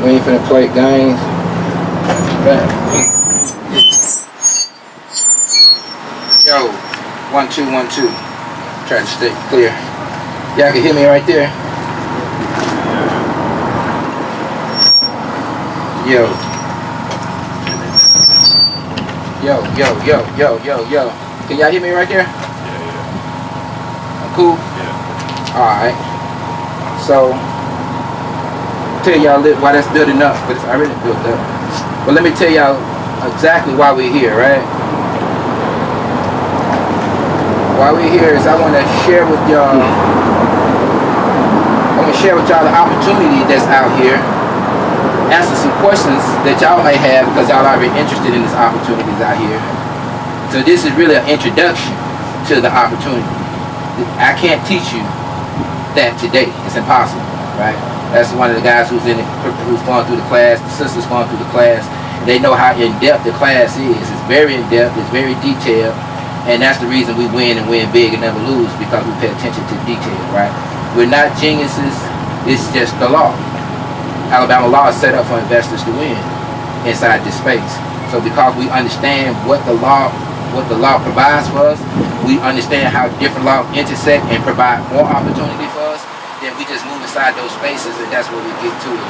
We ain't finna play games. Yo, 1 2 1 2. Try to stay clear. Y'all can hear me right there. Yo. Yo. Can y'all hear me right there? I'm cool? Yeah. Alright. So, tell y'all why that's building up, but it's already built up. But let me tell y'all exactly why we're here, right? Why we're here is I want to share with y'all. I want to share with y'all the opportunity that's out here. Answer some questions that y'all may have because y'all are very interested in these opportunities out here. So this is really an introduction to the opportunity. I can't teach you that today. It's impossible, right? That's one of the guys who's going through the class. The sister's going through the class. They know how in-depth the class is. It's very in-depth. It's very detailed. And that's the reason we win and win big and never lose, because we pay attention to detail, right? We're not geniuses. It's just the law. Alabama law is set up for investors to win inside this space. So because we understand what the law provides for us, we understand how different laws intersect and provide more opportunity for us, then we just move inside those spaces, and that's where we get to it.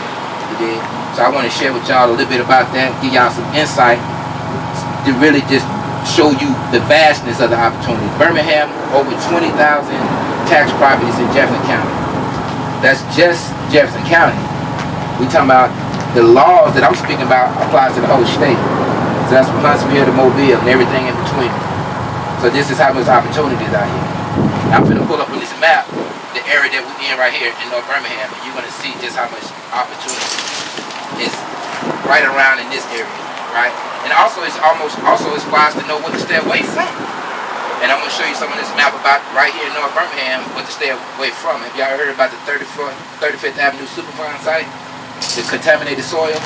You dig? So I want to share with y'all a little bit about that, give y'all some insight to really just show you the vastness of the opportunity. Birmingham, over 20,000 tax properties in Jefferson County. That's just Jefferson County. We talking about the laws that I'm speaking about apply to the whole state. So that's from Huntsville to Mobile and everything in between. So this is how much opportunities out here. I'm going to pull up on this map the area that we're in right here in North Birmingham, and you're going to see just how much opportunity is right around in this area, right? And also it's wise to know what to stay away from. And I'm going to show you some of this map about right here in North Birmingham, what to stay away from. Have y'all heard about the 35th Avenue Superfund site? The contaminated soil?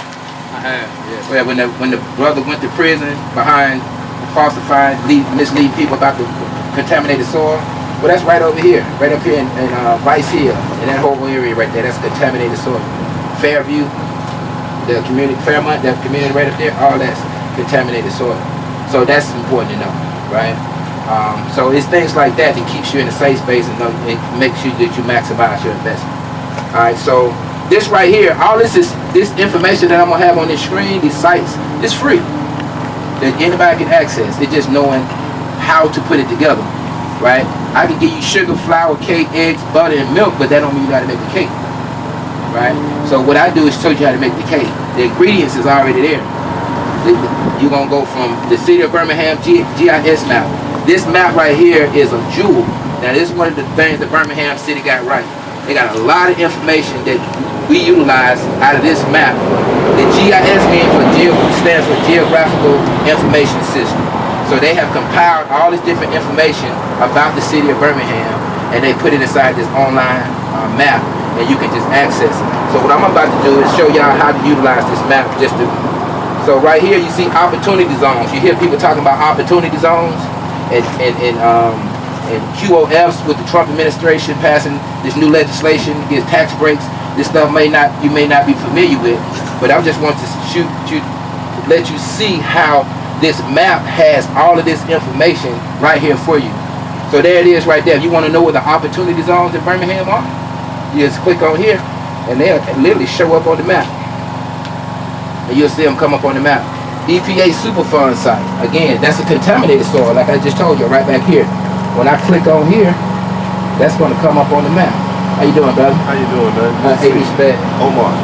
I have, yes. Where when the brother went to prison behind falsifying, misleading people about the contaminated soil. Well, that's right over here, right up here in Vice Hill, in that whole area right there. That's contaminated soil. Fairview, the community, Fairmont, that community right up there, all that's contaminated soil. So that's important to know, right? So it's things like that that keeps you in a safe space and it makes sure that you maximize your investment. All right, so this right here, all this information that I'm gonna have on this screen, these sites, is free. That anybody can access. It's just knowing how to put it together, right? I can give you sugar, flour, cake, eggs, butter, and milk, but that don't mean you gotta make the cake, right? So what I do is show you how to make the cake. The ingredients is already there. You're gonna go from the city of Birmingham GIS map. This map right here is a jewel. Now this is one of the things that Birmingham City got right. They got a lot of information that we utilize out of this map. The GIS stands for Geographical Information System. So they have compiled all this different information about the city of Birmingham, and they put it inside this online map, and you can just access it. So what I'm about to do is show y'all how to utilize this map. So right here you see opportunity zones. You hear people talking about opportunity zones and QOFs with the Trump administration passing this new legislation, gives tax breaks. This stuff you may not be familiar with, but I just want to let you see how this map has all of this information right here for you. So there it is right there. If you want to know where the opportunity zones in Birmingham are, you just click on here and they'll literally show up on the map. And you'll see them come up on the map. EPA Superfund site. Again, that's a contaminated soil, like I just told you, right back here. When I click on here, that's going to come up on the map. How you doing, brother? How you doing, man? Hey, respect. Omar.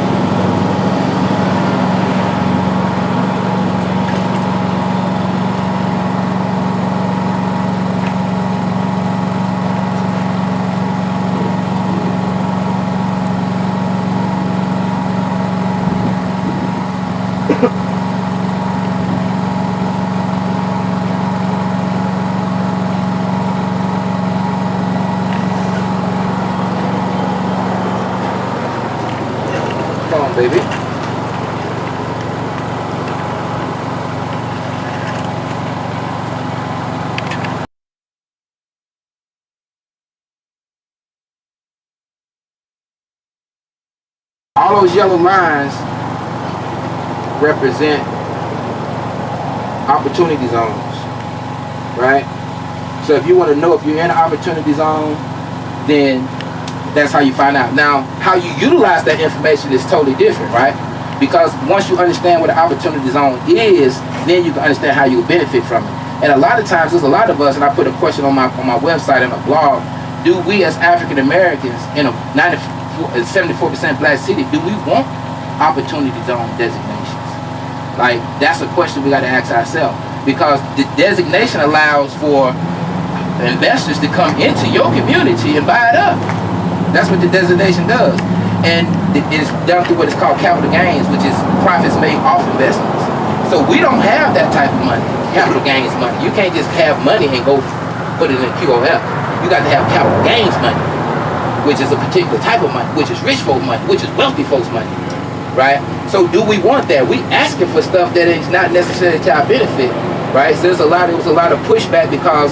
Come on, baby. All those yellow lines represent opportunity zones, right? So if you want to know if you're in an opportunity zone, then that's how you find out. Now, how you utilize that information is totally different, right? Because once you understand what an opportunity zone is, then you can understand how you benefit from it. And a lot of times, there's a lot of us, and I put a question on my website and a blog, do we as African Americans in a 74% black city, do we want opportunity zone designations? Like, that's a question we got to ask ourselves, because the designation allows for investors to come into your community and buy it up. That's what the designation does. And it's done through what is called capital gains, which is profits made off investments. So we don't have that type of money, capital gains money. You can't just have money and go put it in QOL. You got to have capital gains money, which is a particular type of money, which is rich folk money, which is wealthy folks money, right? So do we want that? We asking for stuff that is not necessarily to our benefit, right? So there was a lot of pushback because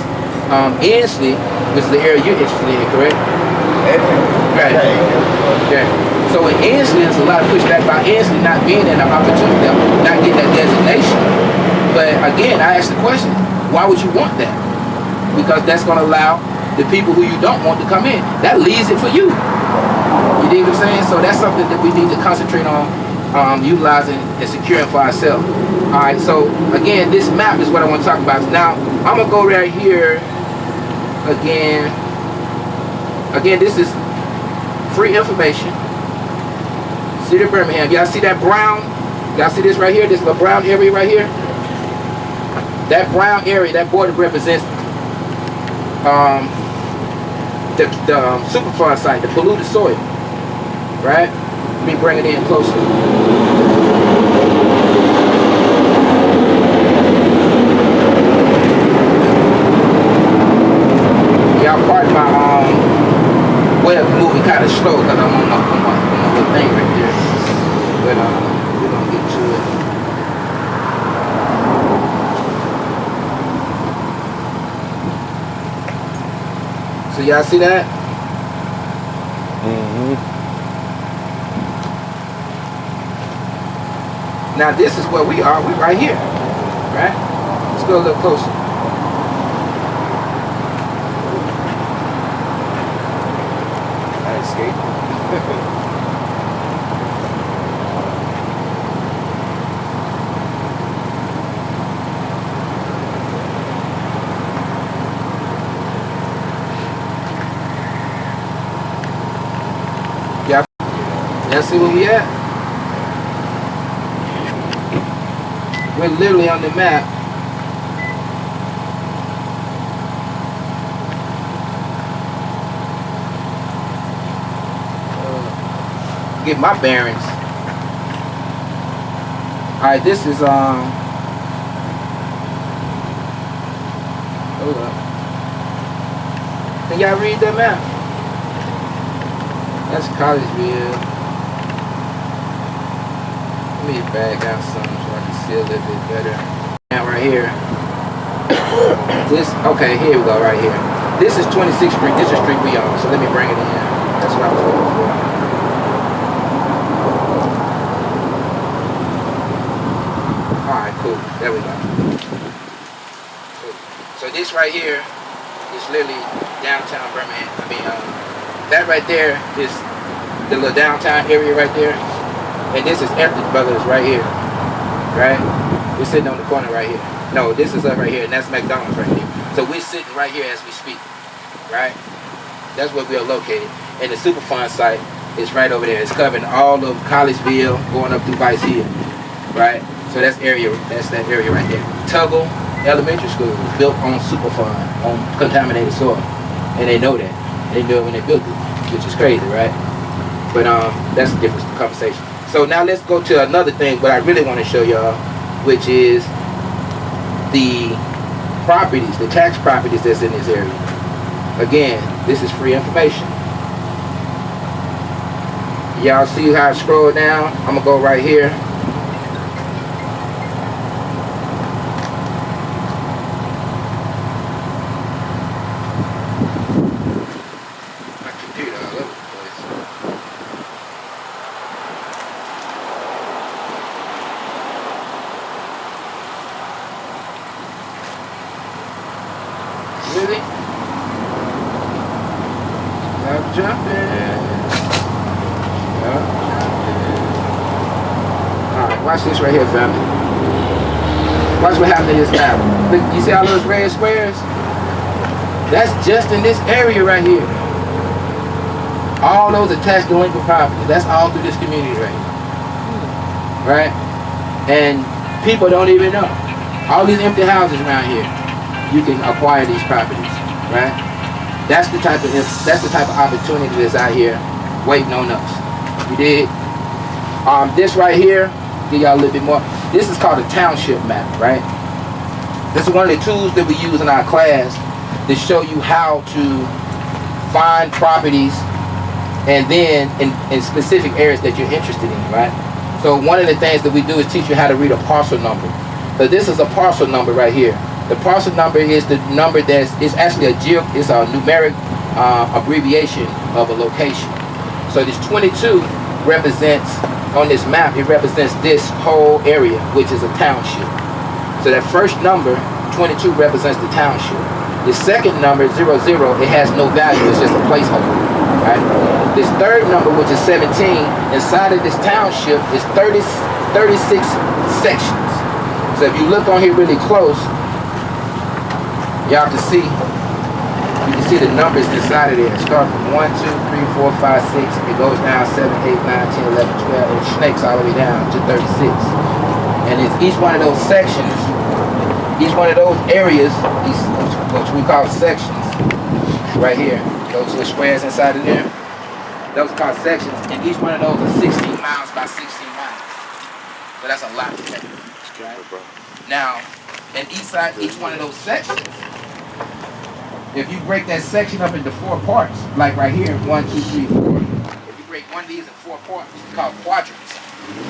Ensley, which is the area you're interested in, correct? Right. Okay. So in Ensley, there's a lot of pushback about Ensley not being in an opportunity, not getting that designation. But again, I asked the question, why would you want that? Because that's going to allow the people who you don't want to come in. That leaves it for you. You dig what I'm saying? So that's something that we need to concentrate on utilizing and securing for ourselves. All right, so again, this map is what I want to talk about. Now, I'm going to go right here again. Again, this is free information. City of Birmingham. Y'all see that brown? Y'all see this right here? This little brown area right here? That brown area, that border represents the Superfund site, the polluted soil. Right? Let me bring it in closer. Y'all pardon my way of moving kind of slow because I'm on my little thing right there. But we're gonna get to it. So y'all see that? Mm-hmm. Now this is where we are. We're right here, right? Let's go a little closer. I escaped. Y'all see where we at? We're literally on the map. Get my bearings. Alright, this is hold up. Can y'all read that map? That's Collegeville. Let me back out some so I can see a little bit better. Now right here. This, okay, here we go, right here. This is 26th Street. This is the street we on, so let me bring it in. That's what I was looking for. Alright, cool. There we go. Cool. So this right here is literally downtown Birmingham. I mean, that right there is the little downtown area right there. And this is Empty Brothers right here, right? We're sitting on the corner right here. No, this is up right here, and that's McDonald's right here. So we're sitting right here as we speak, right? That's where we are located. And the Superfund site is right over there. It's covering all of Collegeville, going up through Vice Hill, right? So that's that area right there. Tuggle Elementary School was built on Superfund, on contaminated soil, and they know that. They knew it when they built it, which is crazy, right? But that's a different conversation. So now let's go to another thing, what I really want to show y'all, which is the properties, the tax properties that's in this area. Again, this is free information. Y'all see how I scroll down? I'm gonna go right here. My computer all over the place. Really? Stop jumping. Alright, watch this right here, family. Watch what happened to this map. Look, you see all those red squares? That's just in this area right here. All those attached delinquent properties. That's all through this community right here. Right? And people don't even know. All these empty houses around here, you can acquire these properties. Right? That's the type of opportunity that's out here waiting on us. You did? This right here, give y'all a little bit more. This is called a township map, right? This is one of the tools that we use in our class to show you how to find properties and then in specific areas that you're interested in, right? So one of the things that we do is teach you how to read a parcel number. So this is a parcel number right here. The parcel number is the number that's actually it's a numeric abbreviation of a location. So this 22 represents, on this map, it represents this whole area, which is a township. So that first number, 22, represents the township. The second number, 00, it has no value, it's just a placeholder, right? This third number, which is 17, inside of this township is 36 sections. So if you look on here really close, y'all can see, the numbers inside of there. It starts from 1, 2, 3, 4, 5, 6. It goes down 7, 8, 9, 10, 11, 12. It snakes all the way down to 36. And it's each one of those sections, each one of those areas, which we call sections, right here. Those little squares inside of there, those are called sections. And each one of those is 16 miles by 16 miles. So that's a lot to take. Right? Now, and each one of those sections, if you break that section up into 4 parts, like right here, 1, 2, 3, 4. If you break one of these in 4 parts, it's called quadrants,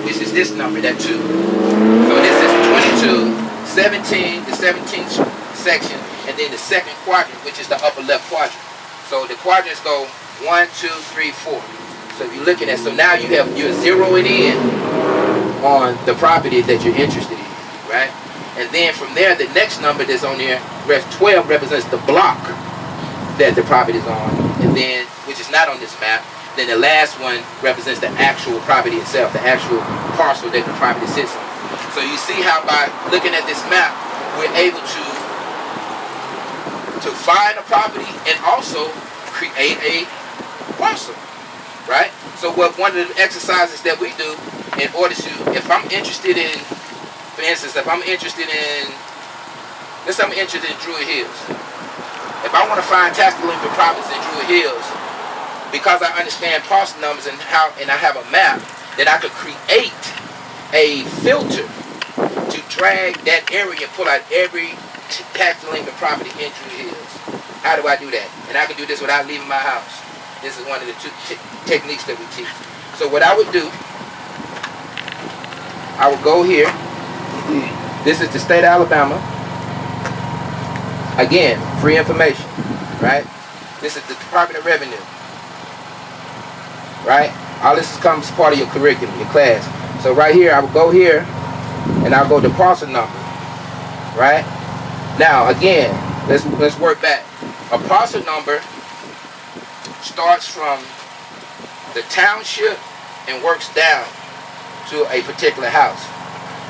which is this number, that 2. So this is 22, 17, the 17th section, and then the second quadrant, which is the upper left quadrant. So the quadrants go 1, 2, 3, 4. So if you're looking at, so now you're zeroing in on the property that you're interested in, right? And then from there, the next number that's on there, 12, represents the block that the property is on, and then, which is not on this map. Then the last one represents the actual property itself, the actual parcel that the property sits on. So you see how by looking at this map, we're able to find a property and also create a parcel, right? So one of the exercises that we do in order to, if I'm interested in, for instance, if I'm interested in, let's say I'm interested in Druid Hills. If I want to find tax delinquent properties in Druid Hills, because I understand parcel numbers and I have a map, that I could create a filter to drag that area and pull out every tax delinquent property in Druid Hills. How do I do that? And I can do this without leaving my house. This is one of the two techniques that we teach. So what I would do, I would go here. This is the state of Alabama. Again, free information, right? This is the Department of Revenue, right? All this comes part of your curriculum, your class. So right here, I will go here, and I'll go to parcel number, right? Now, again, let's work back. A parcel number starts from the township and works down to a particular house.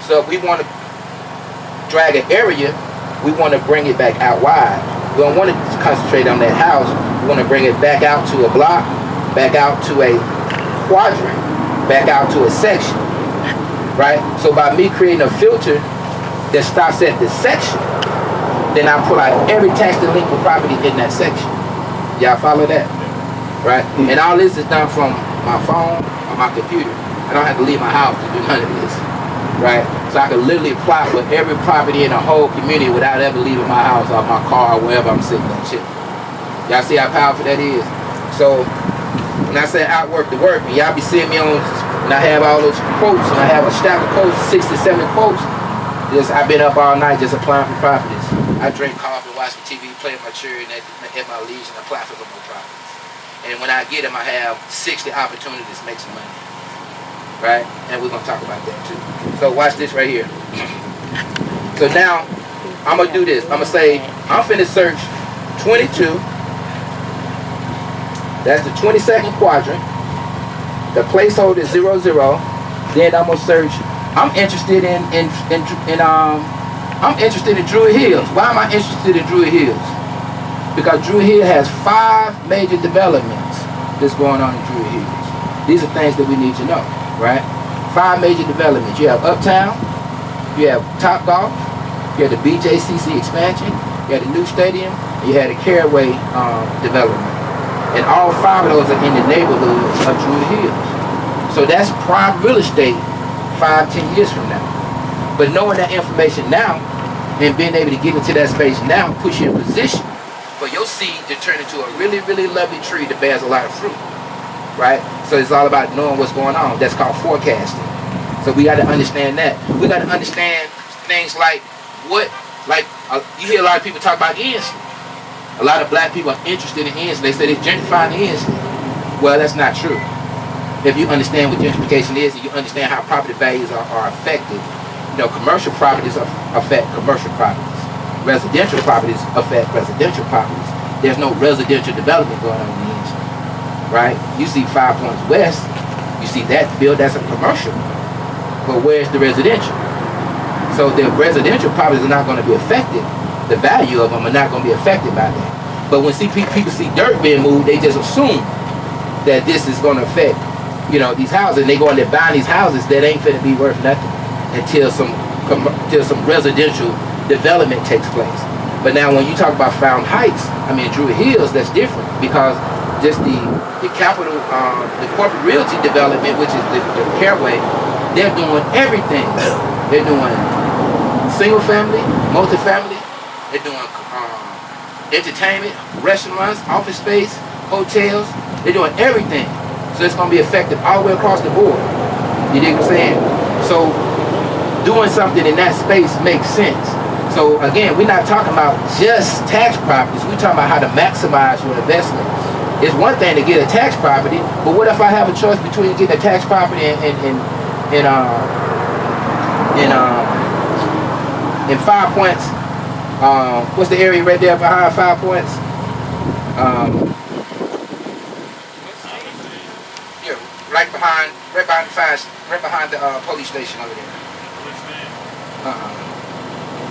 So if we want to drag an area, we want to bring it back out wide. We don't want to concentrate on that house. We want to bring it back out to a block, back out to a quadrant, back out to a section, right? So by me creating a filter that stops at the section, then I pull out every tax delinquent property in that section. Y'all follow that? Right? And all this is done from my phone or my computer. I don't have to leave my house to do none of this. Right? So I can literally apply for every property in the whole community without ever leaving my house or my car or wherever I'm sitting and shit. Y'all see how powerful that is? So when I say outwork the work, and y'all be seeing me on, and I have all those quotes, and I have a stack of quotes, 6 to 7 quotes. I've been up all night just applying for properties. I drink coffee, watch TV, play with my children at my leisure, and apply for more properties. And when I get them, I have 60 opportunities to make some money. Right? And we're going to talk about that too. So watch this right here. So now, I'm going to do this. I'm going to say, I'm finna search 22. That's the 22nd quadrant. The placeholder is 00. Then I'm gonna search. I'm interested in Druid Hills. Why am I interested in Druid Hills? Because Druid Hill has 5 major developments that's going on in Druid Hills. These are things that we need to know, right? 5 major developments. You have Uptown, you have Topgolf, you have the BJCC expansion, you have the new stadium, and you have the Caraway development. And all 5 of those are in the neighborhood of Druid Hills. So that's prime real estate 5-10 years from now. But knowing that information now and being able to get into that space now puts you in position for your seed to turn into a really, really lovely tree that bears a lot of fruit, right? So it's all about knowing what's going on. That's called forecasting. So we got to understand that. We got to understand things like you hear a lot of people talk about Ensley. A lot of black people are interested in Ensley. They say they're gentrifying Ensley. Well, that's not true. If you understand what gentrification is and you understand how property values are affected, you know, commercial properties affect commercial properties. Residential properties affect residential properties. There's no residential development going on in Ensley, right? You see 5 Points West, you see that build, that's a commercial. But where's the residential? So the residential properties are not going to be affected. The value of them are not going to be affected by that. But when people see dirt being moved, they just assume that this is going to affect, you know, these houses. And they go and they're buying these houses that ain't finna be worth nothing until some residential development takes place. But now when you talk about Fountain Heights, I mean Druid Hills, that's different because just the capital, the corporate realty development, which is the Caraway, they're doing everything. They're doing single family, multifamily, they're doing entertainment, restaurants, office space, hotels, they're doing everything. So it's going to be effective all the way across the board. You dig what I'm saying? So doing something in that space makes sense. So again, we're not talking about just tax properties. We're talking about how to maximize your investment. It's one thing to get a tax property, but what if I have a choice between getting a tax property in 5 Points? What's the area right there behind 5 Points? Yeah, right behind the police station over there.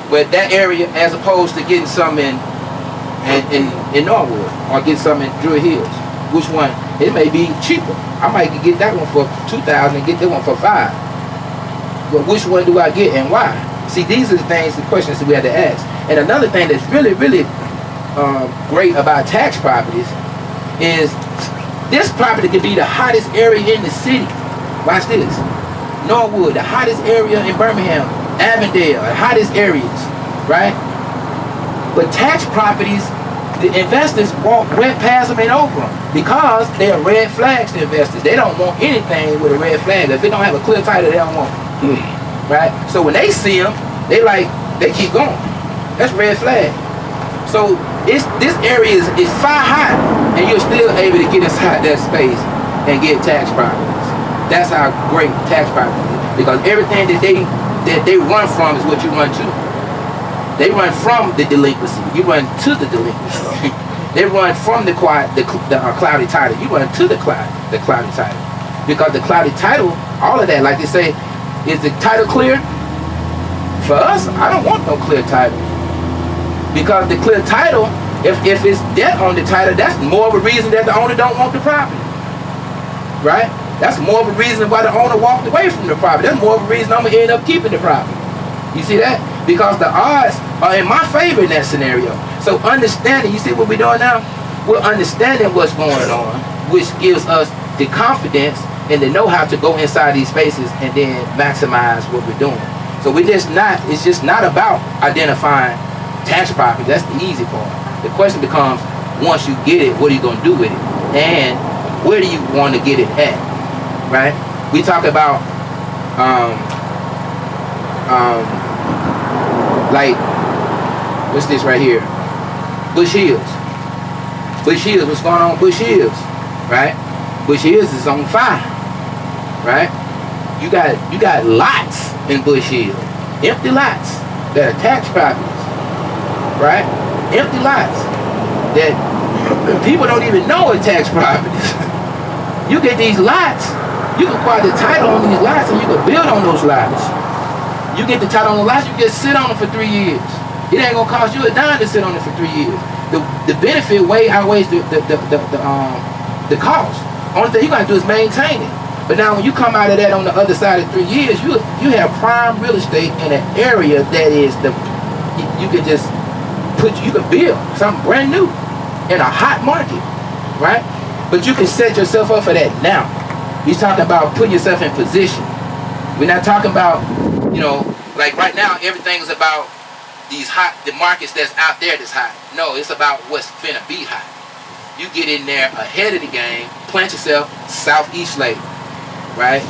But that area, as opposed to getting some in Norwood or get some in Druid Hills, which one? It may be cheaper. I might get that one for $2,000 and get that one for $5,000. But which one do I get and why? See, these are the things, the questions that we have to ask. And another thing that's really, really great about tax properties is this property could be the hottest area in the city. Watch this. Norwood, the hottest area in Birmingham. Avondale, the hottest areas, right? But tax properties, the investors walk right past them and over them because they are red flags to investors. They don't want anything with a red flag. If they don't have a clear title, they don't want it. Right? So when they see them, they keep going. That's red flag. So this area is fire hot, and you're still able to get inside that space and get tax properties. That's how great tax properties is, because everything that they run from is what you run to. They run from the delinquency. You run to the delinquency. They run from the cloudy title. You run to the cloudy title. Because the cloudy title, all of that, like they say, is the title clear? For us, I don't want no clear title. Because the clear title, if it's debt on the title, that's more of a reason that the owner don't want the property. Right? That's more of a reason why the owner walked away from the property. That's more of a reason I'm gonna end up keeping the property. You see that? Because the odds are in my favor in that scenario. So understanding, you see what we're doing now? We're understanding what's going on, which gives us the confidence and the know-how to go inside these spaces and then maximize what we're doing. So it's just not about identifying tax property. That's the easy part. The question becomes, once you get it, what are you gonna do with it? And where do you want to get it at? Right? We talk about like, what's this right here? Bush Hills. Bush Hills, what's going on Bush Hills? Right? Bush Hills is on fire. Right? You got lots in Bush Hills. Empty lots that are tax properties. Right? Empty lots. that people don't even know are tax properties. You get these lots, you can acquire the title on these lots and you can build on those lots. You get the title on the lots, you can just sit on them for 3 years. It ain't gonna cost you a dime to sit on it for 3 years. The benefit way outweighs the cost. Only thing you gotta do is maintain it. But now when you come out of that on the other side of 3 years, you have prime real estate in an area that is you can just you can build something brand new in a hot market, right? But you can set yourself up for that now. He's talking about putting yourself in position. We're not talking about, like right now everything is about the markets that's out there that's hot. No, it's about what's finna be hot. You get in there ahead of the game, plant yourself Southeast Lake, right?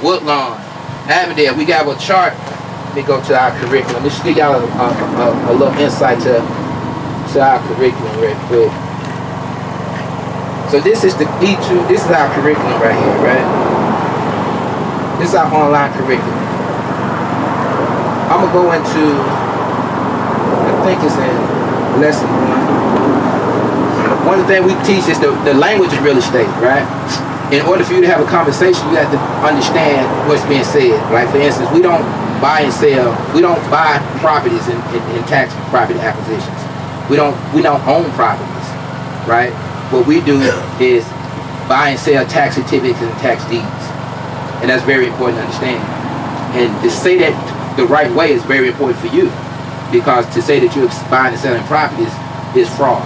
Woodlawn, Avondale. We got a chart. Let me go to our curriculum. Let's give y'all a little insight to our curriculum real quick. So this is the E2. This is our curriculum right here, right? This is our online curriculum. I'm gonna go into, I think it's in lesson 1. One of the things we teach is the language of real estate, right? In order for you to have a conversation, you have to understand what's being said. Like for instance, we don't buy and sell. We don't buy properties in tax property acquisitions. We don't own properties, right? What we do is buy and sell tax certificates and tax deeds, and that's very important to understand. And to say that the right way is very important for you, because to say that you're buying and selling properties is fraud,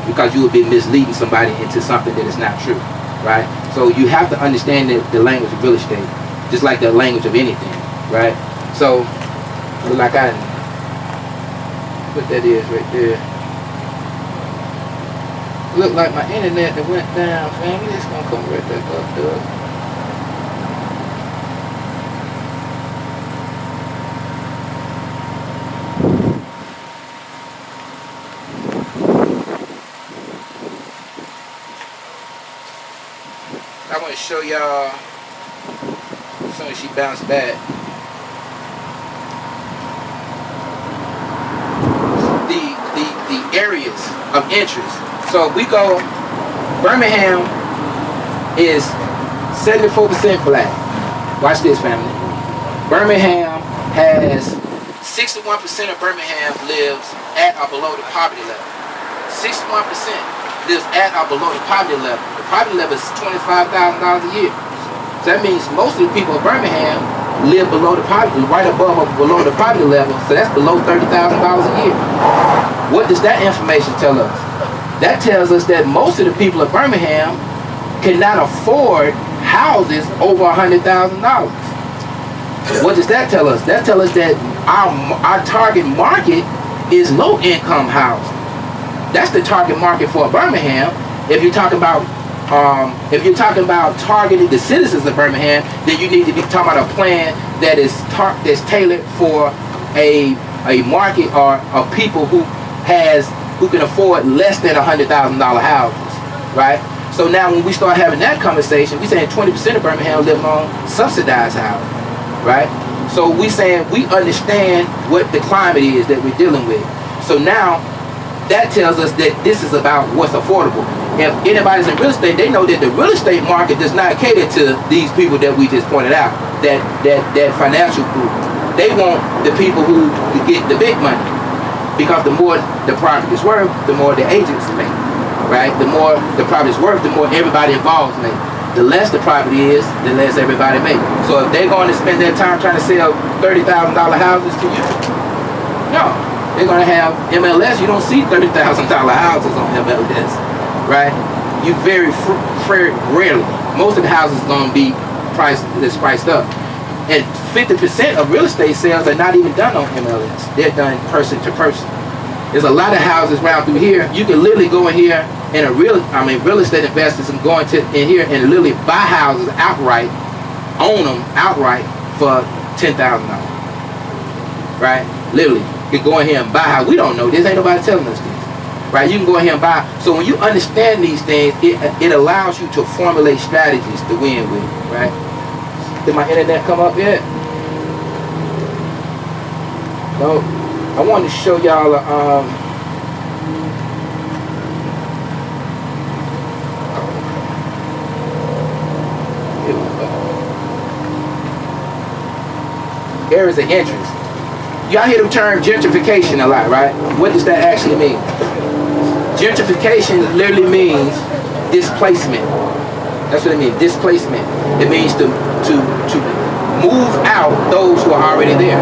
because you would be misleading somebody into something that is not true, right? So you have to understand the language of real estate, just like the language of anything, right? So, like what that is right there. Look like my internet that went down, family. It's gonna come right back up, dog. I want to show y'all as soon as she bounced back. The areas of interest. So we go, Birmingham is 74% black. Watch this, family. Birmingham has 61% of Birmingham lives at or below the poverty level. 61% lives at or below the poverty level. The poverty level is $25,000 a year. So that means most of the people in Birmingham live below the poverty, right above or below the poverty level. So that's below $30,000 a year. What does that information tell us? That tells us that most of the people of Birmingham cannot afford houses over $100,000. What does that tell us? That tells us that our target market is low-income housing. That's the target market for Birmingham. If you're talking about targeting the citizens of Birmingham, then you need to be talking about a plan that is that's tailored for a market or people who can afford less than $100,000 houses, right? So now when we start having that conversation, we saying 20% of Birmingham live on subsidized housing, right? So we saying we understand what the climate is that we're dealing with. So now that tells us that this is about what's affordable. If anybody's in real estate, they know that the real estate market does not cater to these people that we just pointed out, that financial group. They want the people who get the big money. Because the more the property is worth, the more the agents make, right? The more the property is worth, the more everybody involved make. The less the property is, the less everybody make. So if they're going to spend their time trying to sell $30,000 houses to you, no. They're going to have MLS. You don't see $30,000 houses on MLS, right? You very rarely. Most of the houses are going to be priced up. And 50% of real estate sales are not even done on MLS. They're done person to person. There's a lot of houses around through here. You can literally go in here and real estate investors can go in here and literally buy houses outright, own them outright for $10,000. Right? Literally. You can go in here and buy houses. We don't know this. Ain't nobody telling us this. Right? You can go in here and buy. So when you understand these things, it allows you to formulate strategies to win with, right? Did my internet come up yet? No. I wanted to show y'all areas of interest. Y'all hear the term gentrification a lot, right? What does that actually mean? Gentrification literally means displacement. That's what it means, displacement. It means to move out those who are already there,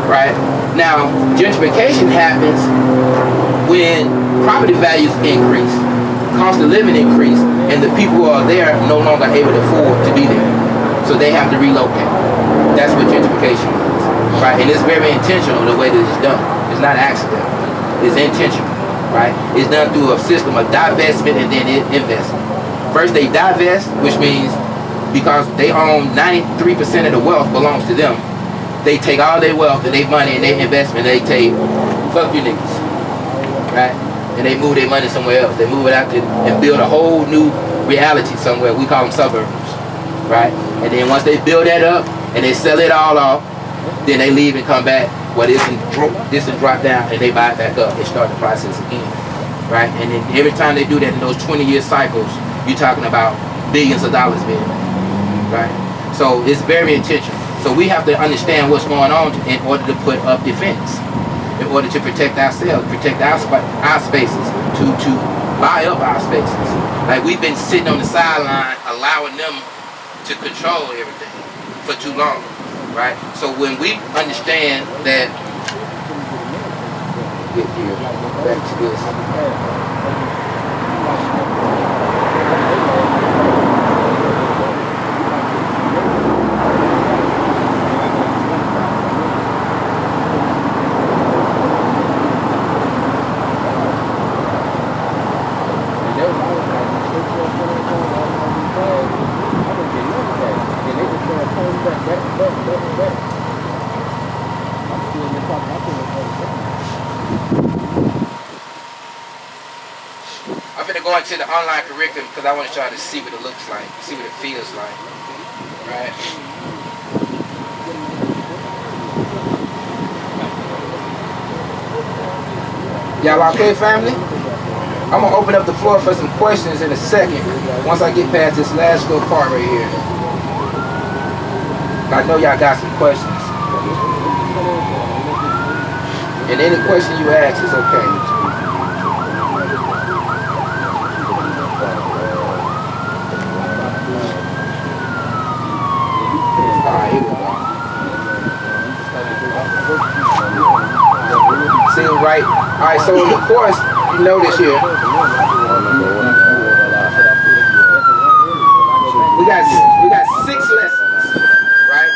right? Now, gentrification happens when property values increase, cost of living increase, and the people who are there no longer able to afford to be there. So they have to relocate. That's what gentrification is, right? And it's very intentional the way that it's done. It's not accidental. It's intentional, right? It's done through a system of divestment and then investment. First they divest, which means because they own 93% of the wealth belongs to them, they take all their wealth and their money and their investment, they take, fuck you niggas, right? And they move their money somewhere else. They move it out and build a whole new reality somewhere. We call them suburbs, right? And then once they build that up and they sell it all off, then they leave and come back. Well, this and drop down and they buy it back up. They start the process again, right? And then every time they do that in those 20-year cycles, you're talking about billions of dollars being made, right? So it's very intentional. So we have to understand what's going on in order to put up defense, in order to protect ourselves, protect our spaces, to buy up our spaces. Like we've been sitting on the sideline allowing them to control everything for too long, right? So when we understand that, get here, back to this. I'm gonna go into the online curriculum because I want to try to see what it looks like, see what it feels like, right? Y'all okay, family? I'm gonna open up the floor for some questions in a second once I get past this last little part right here. I know y'all got some questions. And any question you ask is okay. Alright, here we go. See, right? Alright, so of course, you notice here, we got 6 lessons, right?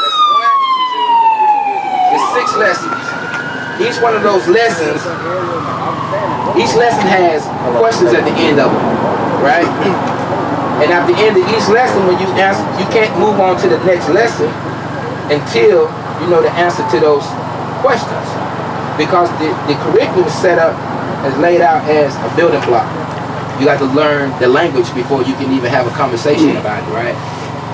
That's 1, 2, there's 6 lessons. Each one of those lessons, each lesson has questions at the end of it, right? And at the end of each lesson, when you answer, you can't move on to the next lesson until you know the answer to those questions. Because the curriculum is set up, is laid out as a building block. You got to learn the language before you can even have a conversation about it, right?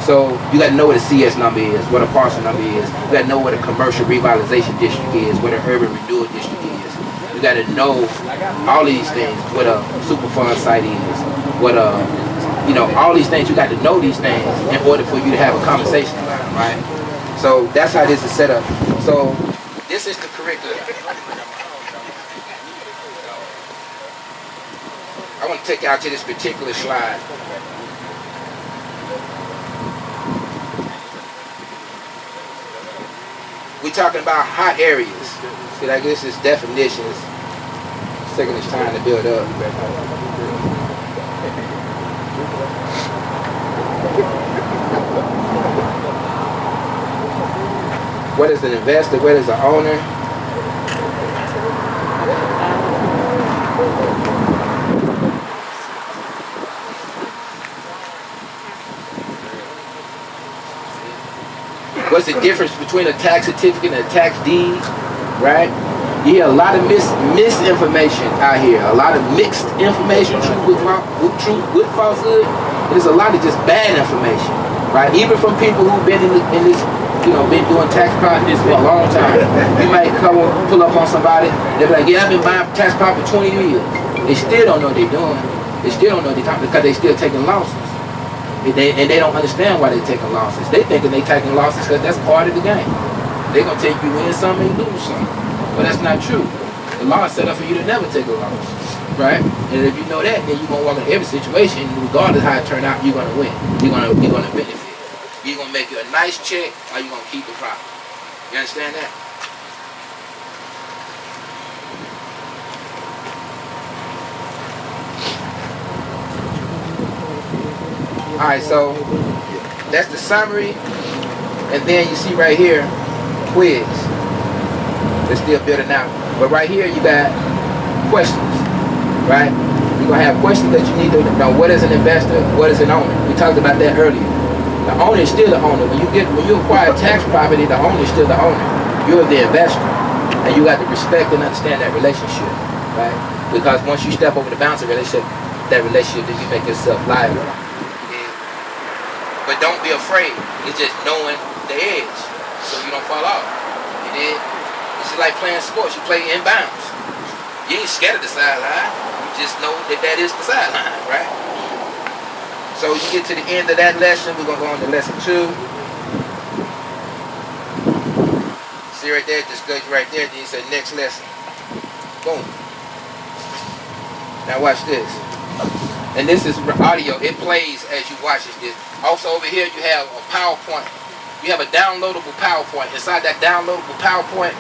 So you got to know what a CS number is, what a parcel number is. You got to know what a commercial revitalization district is, what an urban renewal district is. You got to know all these things, what a Superfund site is, what a, you know, all these things. You got to know these things in order for you to have a conversation about them, right? So that's how this is set up. So this is the curriculum. I want to take you out to this particular slide. We're talking about hot areas. See, like this is definitions. It's taking its time to build up. What is an investor? What is an owner? What's the difference between a tax certificate and a tax deed, right? You hear a lot of misinformation out here, a lot of mixed information, truth with falsehood. There's a lot of just bad information, right? Even from people who've been in this, you know, been doing tax projects for a long time. You might pull up on somebody, they're like, yeah, I've been buying tax projects for 20 years. They still don't know what they're doing. They still don't know what they're talking because they're still taking losses, And they don't understand why they're taking losses. They thinking they taking losses because that's part of the game. They're going to take you win some and lose some. But that's not true. The law is set up for you to never take a loss. Right? And if you know that, then you're going to walk in every situation, regardless of how it turn out, you're going to win. You're going to benefit. You're going to make you a nice check, or you're going to keep the profit. You understand that? Alright, so that's the summary. And then you see right here, quiz. They're still building out. But right here you got questions. Right? You're going to have questions that you need to know. What is an investor? What is an owner? We talked about that earlier. The owner is still the owner. When you acquire tax property, the owner is still the owner. You're the investor. And you got to respect and understand that relationship. Right? Because once you step over the bounds of that relationship, then you make yourself liable. But don't be afraid. It's just knowing the edge so you don't fall off. You did? It's just like playing sports. You play inbounds. You ain't scared of the sideline. You just know that is the sideline, right? So you get to the end of that lesson. We're going to go on to lesson 2. See right there? Just go right there. Then you say next lesson. Boom. Now watch this. And this is audio. It plays as you watch this. Also over here you have a PowerPoint. You have a downloadable PowerPoint. Inside that downloadable PowerPoint,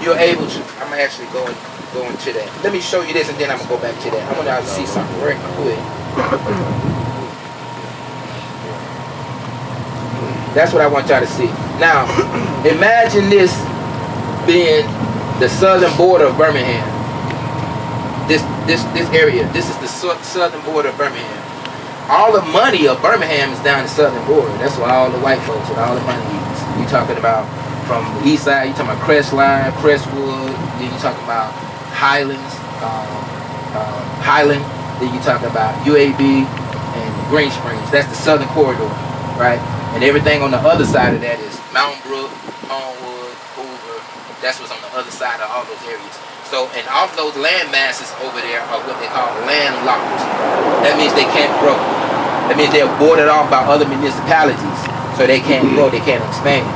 you're able to. I'm gonna actually go into that. Let me show you this, and then I'm gonna go back to that. I want y'all to see something very quick. That's what I want y'all to see. Now, imagine this being the southern border of Birmingham. This area. This is the southern border of Birmingham. All the money of Birmingham is down the southern border. That's where all the white folks and all the money is. You talking about from the east side, you talking about Crestline, Crestwood, then you talking about Highlands, Highland, then you talking about UAB and Green Springs. That's the southern corridor, right? And everything on the other side of that is Mountain Brook, Homewood, Hoover. That's what's on the other side of all those areas. So, and all of those land masses over there are what they call landlocked. That means they can't grow. That means they're boarded off by other municipalities. So they can't grow, they can't expand.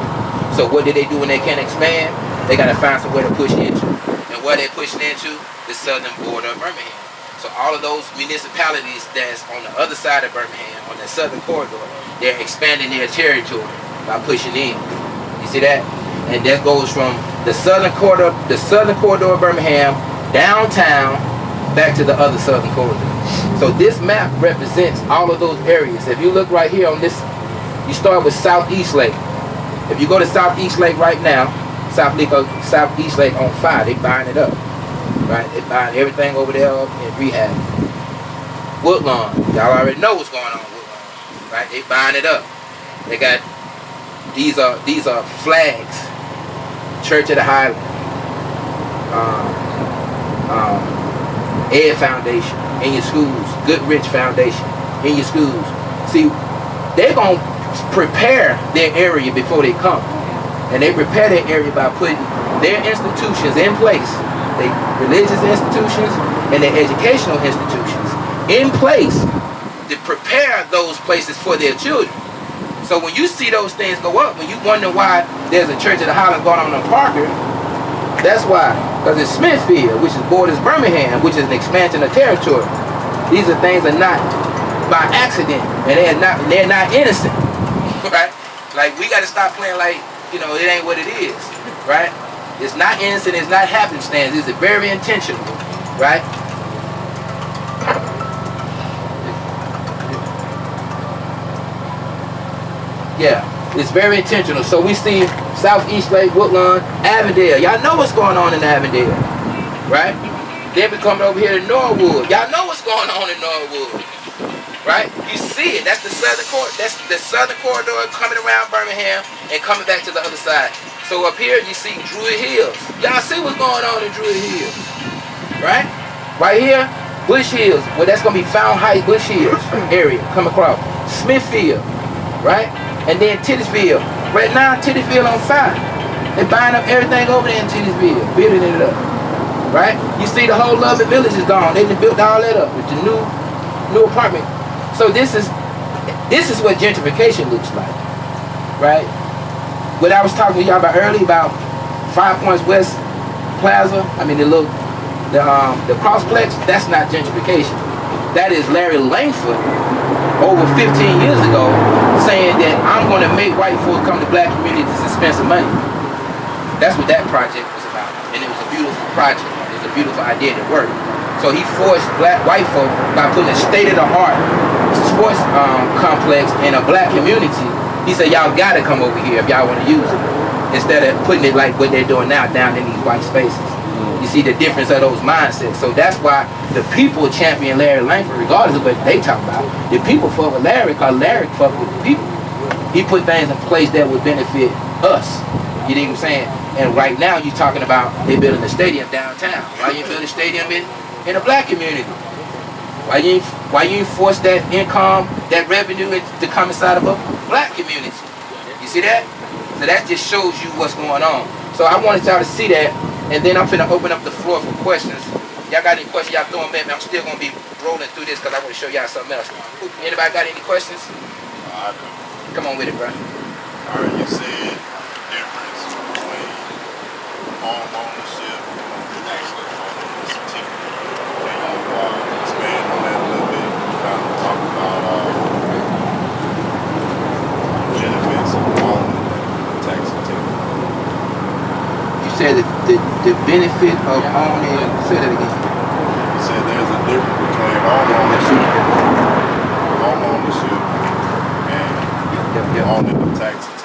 So what do they do when they can't expand? They got to find somewhere to push into. And where they're pushing into? The southern border of Birmingham. So all of those municipalities that's on the other side of Birmingham, on the southern corridor, they're expanding their territory by pushing in. You see that? And that goes from the southern corridor of Birmingham, downtown, back to the other southern corridor. So this map represents all of those areas. If you look right here on this, you start with Southeast Lake. If you go to Southeast Lake right now, Southeast Lake on fire, they buying it up. Right? They buying everything over there up and rehab. Woodlawn, y'all already know what's going on with Woodlawn. Right? They buying it up. They got these are flags. Church of the Highland, Ed Foundation in your schools, Goodrich Foundation in your schools. See, they're gonna prepare their area before they come, and they prepare their area by putting their institutions in place, their religious institutions and their educational institutions in place to prepare those places for their children. So when you see those things go up, when you wonder why there's a Church of the Highlands going on in Parker, that's why. Because it's Smithfield, which is borders Birmingham, which is an expansion of territory. These are things that are not by accident, and they're not innocent, right? Like, we got to stop playing like, you know, it ain't what it is, right? It's not innocent, it's not happenstance, it's very intentional, right? Yeah, it's very intentional. So we see Southeast Lake, Woodlawn, Avondale. Y'all know what's going on in Avondale, right? Then we coming over here to Norwood. Y'all know what's going on in Norwood, right? You see it. That's the southern corridor. That's the southern corridor coming around Birmingham and coming back to the other side. So up here you see Druid Hills. Y'all see what's going on in Druid Hills, right? Right here, Bush Hills. Well, that's gonna be Fountain Heights, Bush Hills area. Come across Smithfield, right? And then Titusville. Right now, Titusville on fire. They're buying up everything over there in Titusville, building it up. Right? You see the whole Lovely Village is gone. They built all that up with the new apartment. So this is This is what gentrification looks like, right? What I was talking to y'all about earlier about 5 Points West Plaza, I mean the crossplex, that's not gentrification. That is Larry Langford over 15 years ago saying that I'm going to make white folk come to black communities and spend some money. That's what that project was about. And it was a beautiful project. It was a beautiful idea that worked. So he forced white folk by putting a state-of-the-art sports complex in a black community. He said, y'all got to come over here if y'all want to use it. Instead of putting it like what they're doing now down in these white spaces. You see the difference of those mindsets. So that's why the people champion Larry Langford, regardless of what they talk about. The people fuck with Larry because Larry fuck with the people. He put things in place that would benefit us. You know what I'm saying? And right now you're talking about they building a stadium downtown. Why you build a stadium in a black community? Why you force that income, that revenue to come inside of a black community? You see that? So that just shows you what's going on. So I wanted y'all to see that, and then I'm finna open up the floor for questions. Y'all got any questions? Y'all throw them at me. I'm still gonna be rolling through this because I want to show y'all something else. Anybody got any questions? I do. Come on with it, bro. All right, you said difference between home ownership and actually owning the certificate. Can you expand on that a little bit? Kind of talk about benefits of owning the tax certificate. You said the benefit of owning. Say that again. You said there's a difference between home ownership and owning the tax certificate.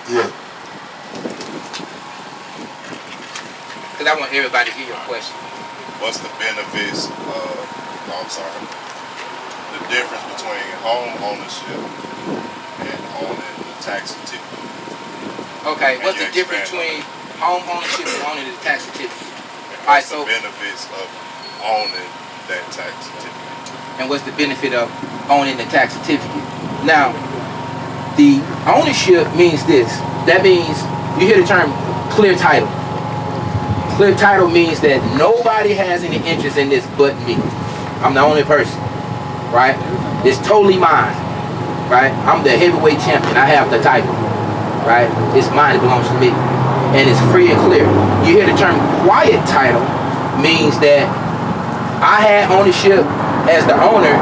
Yeah. Because I want everybody to hear your question. What's the benefits of, the difference between home ownership and owning the tax certificate? Okay, what's Can the you difference expand between home ownership and owning the tax certificate? What's so- the benefits of owning that tax certificate? And what's the benefit of owning the tax certificate? Now, the ownership means this. That means, you hear the term clear title. Clear title means that nobody has any interest in this but me. I'm the only person, right? It's totally mine, right? I'm the heavyweight champion. I have the title, right? It's mine. It belongs to me. And it's free and clear. You hear the term quiet title means that I had ownership as the owner.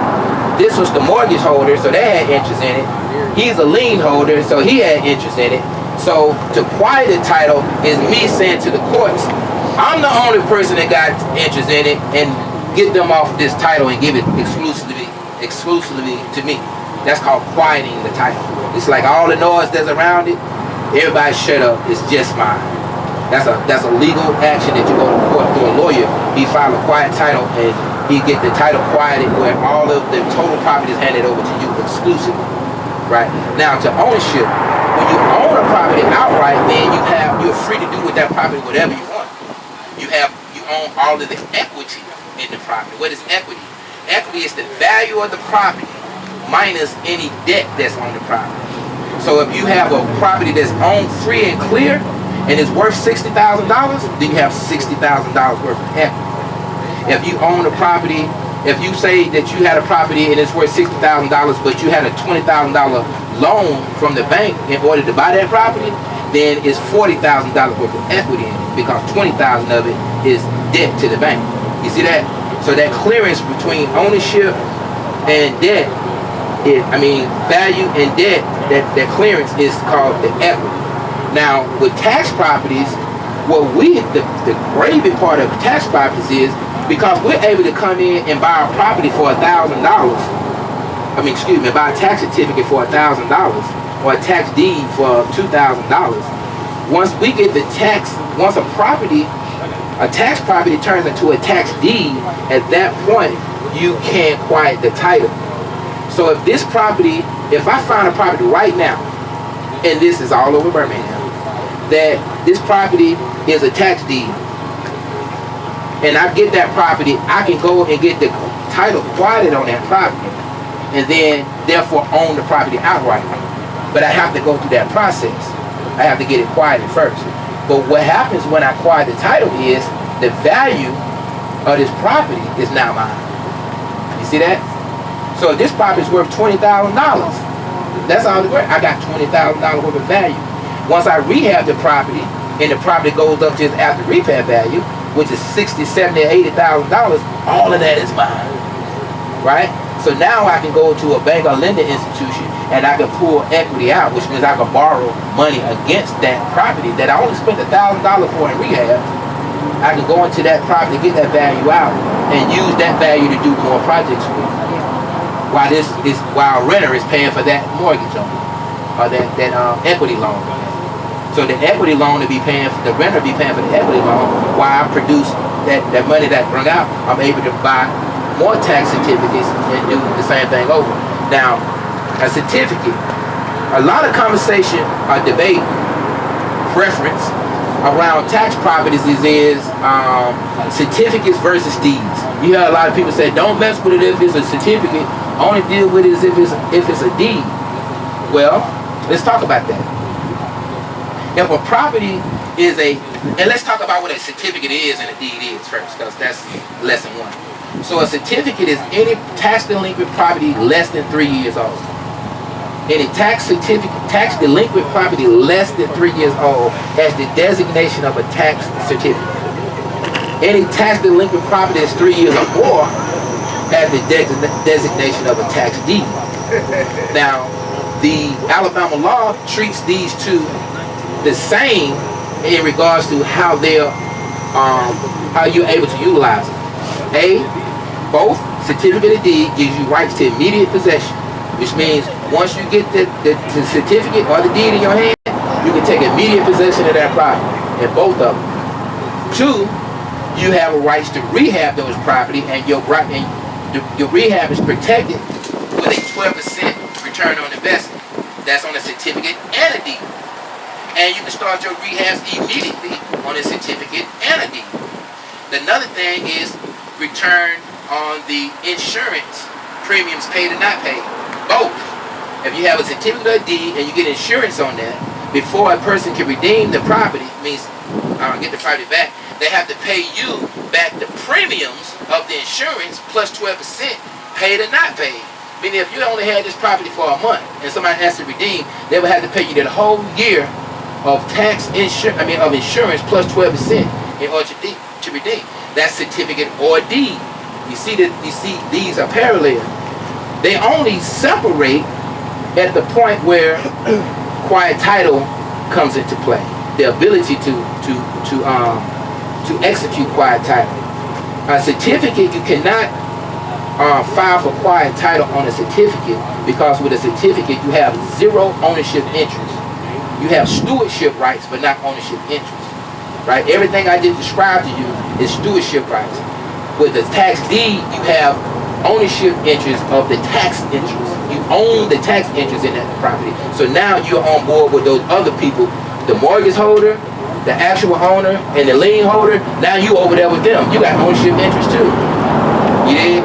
This was the mortgage holder, so they had interest in it. He's a lien holder, so he had interest in it. So to quiet the title is me saying to the courts, I'm the only person that got interest in it, and get them off this title and give it exclusively to me. That's called quieting the title. It's like all the noise that's around it, everybody shut up, it's just mine. That's a legal action that you go to court through a lawyer. He file a quiet title and he get the title quieted where all of the total property is handed over to you exclusively. Right? Now to ownership, when you own a property outright, then you're free to do with that property whatever you want. You own all of the equity in the property. What is equity? Equity is the value of the property minus any debt that's on the property. So if you have a property that's owned free and clear and it's worth $60,000, then you have $60,000 worth of equity. If you own a property, if you say that you had a property and it's worth $60,000, but you had a $20,000 loan from the bank in order to buy that property, then it's $40,000 worth of equity in it because $20,000 of it is debt to the bank. You see that? So that clearance between ownership and debt, value and debt, that clearance is called the equity. Now, with tax properties, the gravy part of tax properties is because we're able to come in and buy a property for $1,000. Buy a tax certificate for $1,000 or a tax deed for $2,000. Once we get a tax property turns into a tax deed, at that point, you can't quiet the title. So if I find a property right now, and this is all over Birmingham, that this property is a tax deed, and I get that property, I can go and get the title quieted on that property, and then therefore own the property outright. But I have to go through that process. I have to get it quieted first. But what happens when I quiet the title is the value of this property is now mine. You see that? So if this property is worth $20,000, that's all it's worth. I got $20,000 worth of value. Once I rehab the property, and the property goes up to its after repair value, which is $60,000, $70,000, or $80,000, all of that is mine, right? So now I can go to a bank or lending institution and I can pull equity out, which means I can borrow money against that property that I only spent $1,000 for in rehab. I can go into that property, get that value out, and use that value to do more projects with. While renter is paying for that mortgage on it, or that equity loan. So the equity loan to be paying, the renter be paying for the equity loan, while I produce that money that run out, I'm able to buy more tax certificates and do the same thing over. Now, a certificate, a lot of conversation or debate, preference around tax properties is certificates versus deeds. You hear a lot of people say, don't mess with it if it's a certificate, only deal with it if it's a deed. Well, let's talk about that. If a property is and let's talk about what a certificate is and a deed is first, because that's lesson one. So a certificate is any tax delinquent property less than 3 years old. Any tax delinquent property less than 3 years old has the designation of a tax certificate. Any tax delinquent property that's 3 years or more has the designation of a tax deed. Now, the Alabama law treats these two the same in regards to how you're able to utilize it. Both certificate of deed gives you rights to immediate possession, which means once you get the certificate or the deed in your hand, you can take immediate possession of that property, and both of them. Two, you have a rights to rehab those property, and your rehab is protected with a 12% return on investment. That's on a certificate and a deed. And you can start your rehabs immediately on a certificate and a deed. Another thing is return on the insurance premiums paid or not paid. Both. If you have a certificate or a deed and you get insurance on that, before a person can redeem the property, means get the property back, they have to pay you back the premiums of the insurance plus 12% paid or not paid. Meaning if you only had this property for a month and somebody has to redeem, they would have to pay you the whole year of insurance plus 12% in order to redeem. That's certificate or deed. You see these are parallel. They only separate at the point where quiet title comes into play. The ability to execute quiet title. A certificate, you cannot file for quiet title on a certificate, because with a certificate you have zero ownership interest. You have stewardship rights, but not ownership interest, right? Everything I just described to you is stewardship rights. With the tax deed, you have ownership interest of the tax interest. You own the tax interest in that property. So now you're on board with those other people, the mortgage holder, the actual owner, and the lien holder. Now you over there with them. You got ownership interest too. You did?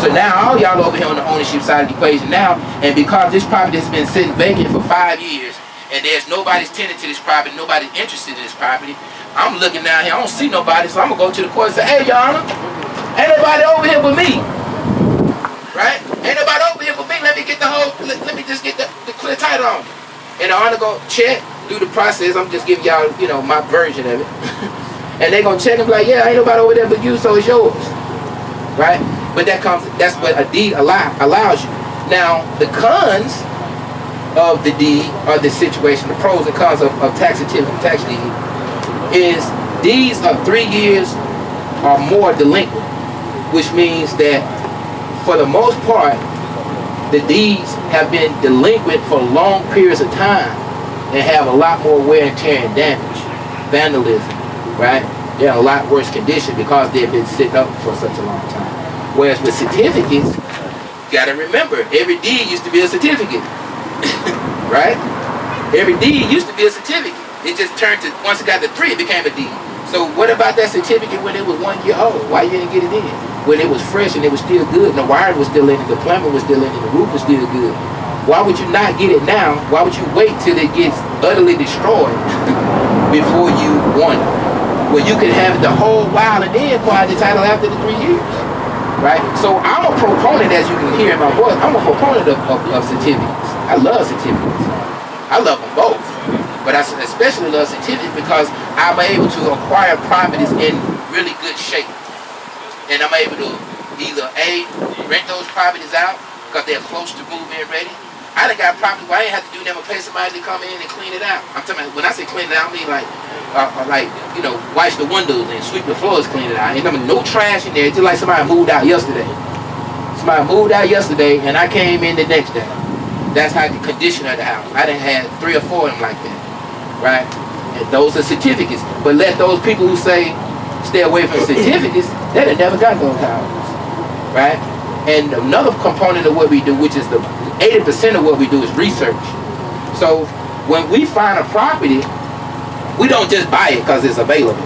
So now all y'all over here on the ownership side of the equation now, and because this property has been sitting vacant for 5 years, and there's nobody's tenant to this property, nobody's interested in this property, I'm looking down here, I don't see nobody, so I'm going to go to the court and say, hey, Your Honor, ain't nobody over here but me. Right? Ain't nobody over here but me. Let me me just get the clear title on it. And the Honor going to check, do the process. I'm just giving y'all, my version of it. And they going to check and be like, yeah, ain't nobody over there but you, so it's yours. Right? But that's what a deed allows you. Now, the cons of the deed or the situation, the pros and cons of tax certificate, tax deed, is deeds of 3 years or more delinquent, which means that for the most part, the deeds have been delinquent for long periods of time and have a lot more wear and tear and damage, vandalism, right? They're in a lot worse condition because they've been sitting up for such a long time. Whereas with certificates, you gotta remember, every deed used to be a certificate. Right? Every deed used to be a certificate. It just turned to, once it got to 3, it became a deed. So what about that certificate when it was 1 year old? Why you didn't get it in? When it was fresh and it was still good, and the wiring was still in it, the plumbing was still in it, the roof was still good. Why would you not get it now? Why would you wait till it gets utterly destroyed before you want it? Well, you could have it the whole while and then acquire the title after the 3 years. right? So I'm a proponent, as you can hear in my voice, I'm a proponent of certificates. I love certificates. I love them both. But I especially love certificates because I'm able to acquire properties in really good shape. And I'm able to either A, rent those properties out because they're close to move-in ready. I done got properties where I ain't have to do them or pay somebody to come in and clean it out. I'm talking about, when I say clean it out, I mean like wash the windows and sweep the floors, clean it out. Ain't no trash in there, just like somebody moved out yesterday. Somebody moved out yesterday and I came in the next day. That's how the condition of the house. I done had 3 or 4 of them like that, right? And those are certificates. But let those people who say stay away from certificates, they done never got those houses, right? And another component of what we do, which is the 80% of what we do, is research. So when we find a property, we don't just buy it because it's available.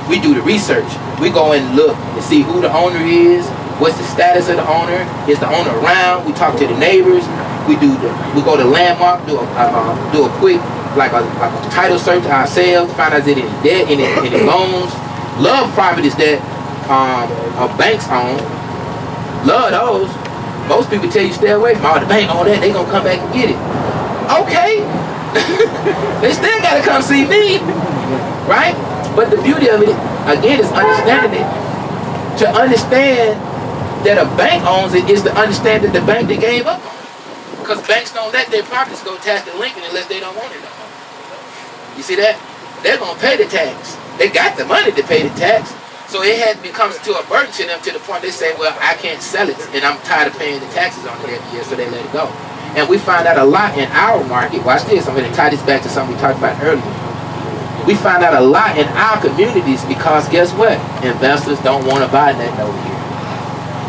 We do the research. We go and look and see who the owner is, what's the status of the owner, is the owner around, we talk to the neighbors, we go to Landmark, do a quick like a title search ourselves, find out is it any debt, any loans. Love properties that banks own. Love those. Most people tell you stay away from all the bank on that, they gonna come back and get it. Okay. They still gotta come see me. Right? But the beauty of it, again, is understanding it. To understand that a bank owns it is to understand that the bank they gave up on it. Because banks don't let their properties go tax delinquent unless they don't want it no more. You see that? They're gonna pay the tax. They got the money to pay the tax. So it becomes to a burden to them to the point they say, well, I can't sell it and I'm tired of paying the taxes on it every year, so they let it go. And we find out a lot in our market. Watch this, I'm going to tie this back to something we talked about earlier. We find out a lot in our communities because guess what? Investors don't want to buy that over here.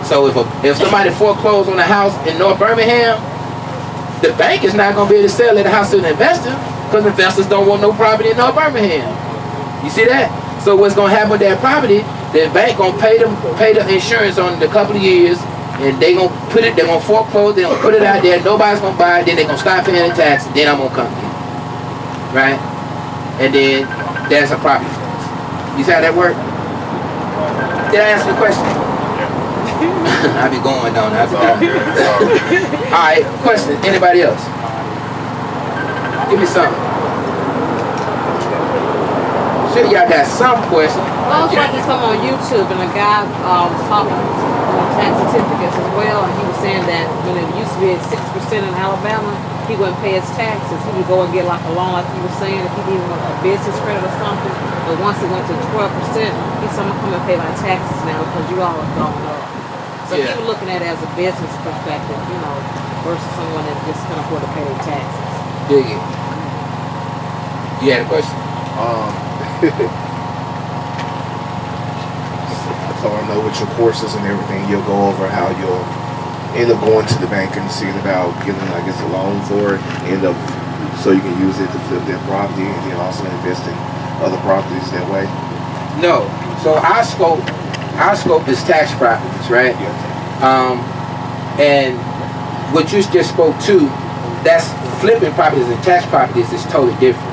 So if somebody foreclosed on a house in North Birmingham, the bank is not going to be able to sell that house to an investor because investors don't want no property in North Birmingham. You see that? So what's going to happen with that property, the bank going to pay the insurance on it a couple of years, and they're going to foreclose, they're going to put it out there, nobody's going to buy it, then they're going to stop paying the tax, then I'm going to come get it. Right? And then that's a property for us. You see how that works? Did I answer the question? I be going on. Alright, question. Anybody else? Give me something. Sure, y'all got some questions. I was watching something on YouTube and a guy was talking on tax certificates as well, and he was saying that when it used to be at 6% in Alabama, he wouldn't pay his taxes. He would go and get like a loan, like you were saying, if he needed a business credit or something. But once it went to 12%, he's someone come and pay my taxes now because you all have gone up. So he was looking at it as a business perspective, you know, versus someone that just can't afford to pay their taxes. Dig it. You had a question? So I know with your courses and everything, you'll go over how you'll end up going to the bank and seeing about getting, I guess, a loan for it, so you can use it to flip that property and then also invest in other properties that way. No. So our scope is tax properties, right? And what you just spoke to, that's flipping properties and tax properties is totally different,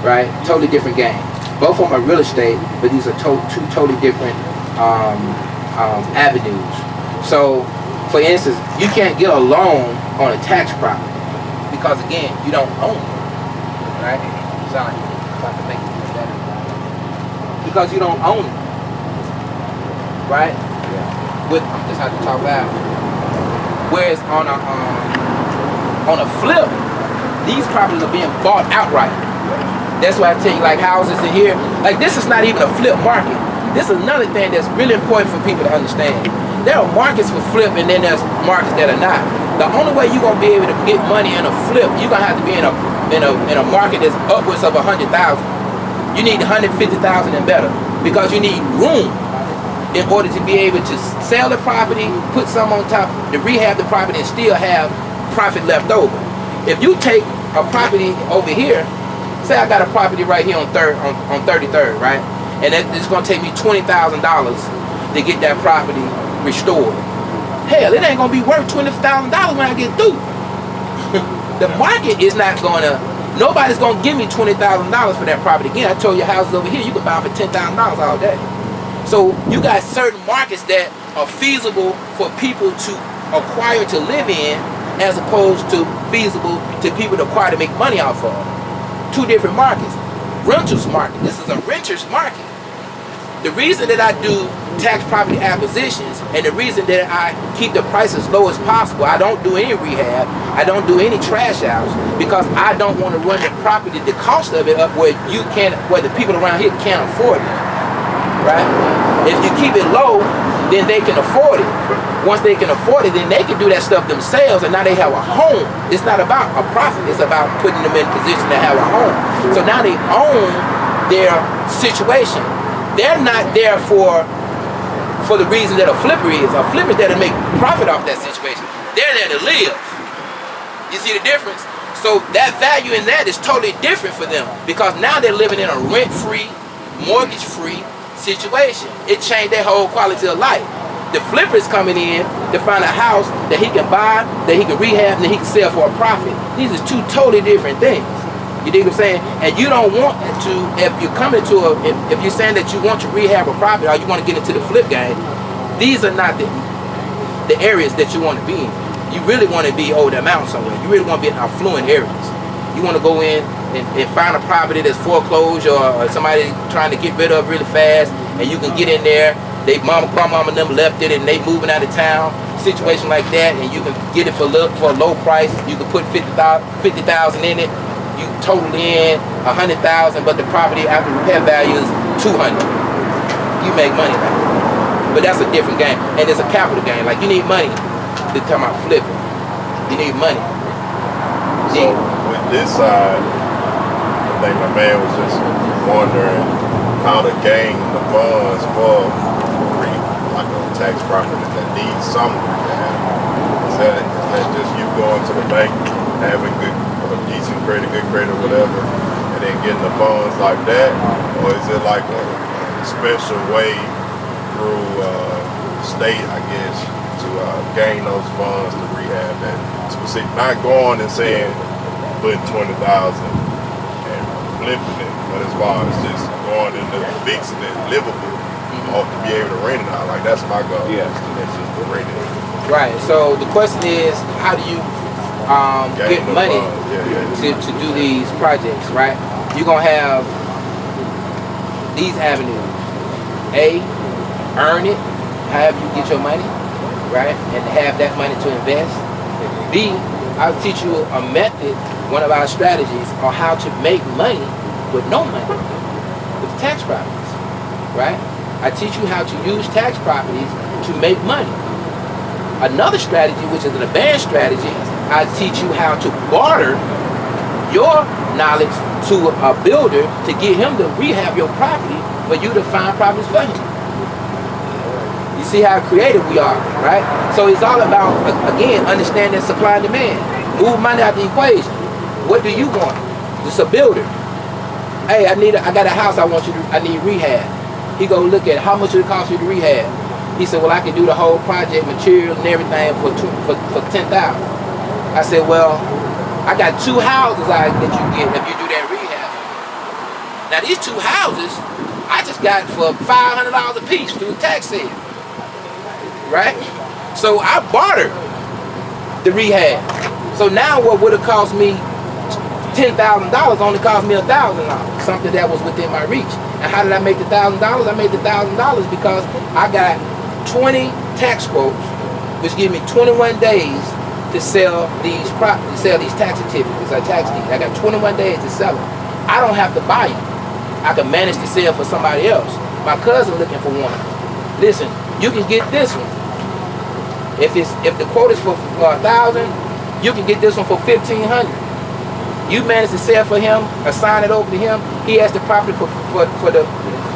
right? Totally different game. Both of them are real estate, but these are two totally different avenues. So, for instance, you can't get a loan on a tax property because, again, you don't own it, right? Sorry, to make it better. Because you don't own it, right? I'm just have to talk loud. Whereas on a flip, these properties are being bought outright. That's why I tell you, like houses in here, like this is not even a flip market. This is another thing that's really important for people to understand. There are markets for flip and then there's markets that are not. The only way you're gonna be able to get money in a flip, you're gonna have to be in a market that's upwards of 100,000. You need 150,000 and better because you need room in order to be able to sell the property, put some on top, to rehab the property and still have profit left over. If you take a property over here, say I got a property right here on 33rd, right? And it's gonna take me $20,000 to get that property restored. Hell, it ain't gonna be worth $20,000 when I get through. The market is not nobody's gonna give me $20,000 for that property. Again, I told you houses over here, you can buy for $10,000 all day. So you got certain markets that are feasible for people to acquire to live in, as opposed to feasible to people to acquire to make money off of. Two different markets. Rentals market. This is a renter's market. The reason that I do tax property acquisitions and the reason that I keep the price as low as possible, I don't do any rehab, I don't do any trash outs, because I don't want to run the property, the cost of it up where the people around here can't afford it. Right? If you keep it low, then they can afford it. Once they can afford it, then they can do that stuff themselves, and now they have a home. It's not about a profit, it's about putting them in position to have a home. So now they own their situation. They're not there for the reason that a flipper is. A flipper is there to make profit off that situation. They're there to live. You see the difference? So that value in that is totally different for them, because now they're living in a rent-free, mortgage-free situation. It changed their whole quality of life. The flipper is coming in to find a house that he can buy, that he can rehab, and that he can sell for a profit. These are two totally different things. You dig what I'm saying? And you don't want to, if you're coming to if you're saying that you want to rehab a property or you want to get into the flip game, these are not the areas that you want to be in. You really want to be over the mountain somewhere. You really want to be in affluent areas. You want to go in and find a property that's foreclosed or somebody trying to get rid of really fast, and you can get in there. They grandmama and them left it and they moving out of town. Situation like that, and you can get it for a low price. You can put 50,000 in it. You totally in 100,000, but the property after repair value is 200. You make money now. But that's a different game, and it's a capital game. Like, you need money to come out flipping. You need money. So with this side, I think my man was just wondering how to gain the funds for like a tax property that needs some rehab. Is that just you going to the bank, having decent credit, good credit, or whatever, and then getting the funds like that? Or is it like a special way through state, I guess, to gain those funds to rehab that specific? Not going and saying putting 20,000 and flipping it, but as far as just going into fixing it livable, or to be able to rent it out. Like, that's my goal. Yeah, it's just to rent it. Right. So the question is, how do you get money to do these projects, right? You're going to have these avenues. A, earn it, however you get your money, right? And have that money to invest. B, I'll teach you a method, one of our strategies on how to make money with no money, with tax properties, right? I teach you how to use tax properties to make money. Another strategy, which is an advanced strategy, I teach you how to barter your knowledge to a builder to get him to rehab your property for you to find properties for him. You see how creative we are, right? So it's all about, again, understanding supply and demand. Move money out the equation. What do you want? Just a builder. Hey, I got a house I need rehab. He go look at how much it cost you to rehab. He said, well, I can do the whole project, material and everything for 10,000. I said, well, I got 2 houses that you get if you do that rehab. Now these 2 houses, I just got for $500 a piece through a tax sale, right? So I bartered the rehab. So now what would have cost me $10,000 only cost me $1,000, something that was within my reach. And how did I make the $1,000? I made the $1,000 because I got 20 tax quotes, which give me 21 days to sell these tax certificates or tax deeds. I got 21 days to sell them. I don't have to buy them. I can manage to sell for somebody else. My cousin looking for one. Listen, you can get this one. If the quote is for 1,000, you can get this one for 1,500. You manage to sell for him, assign it over to him. He has the property for the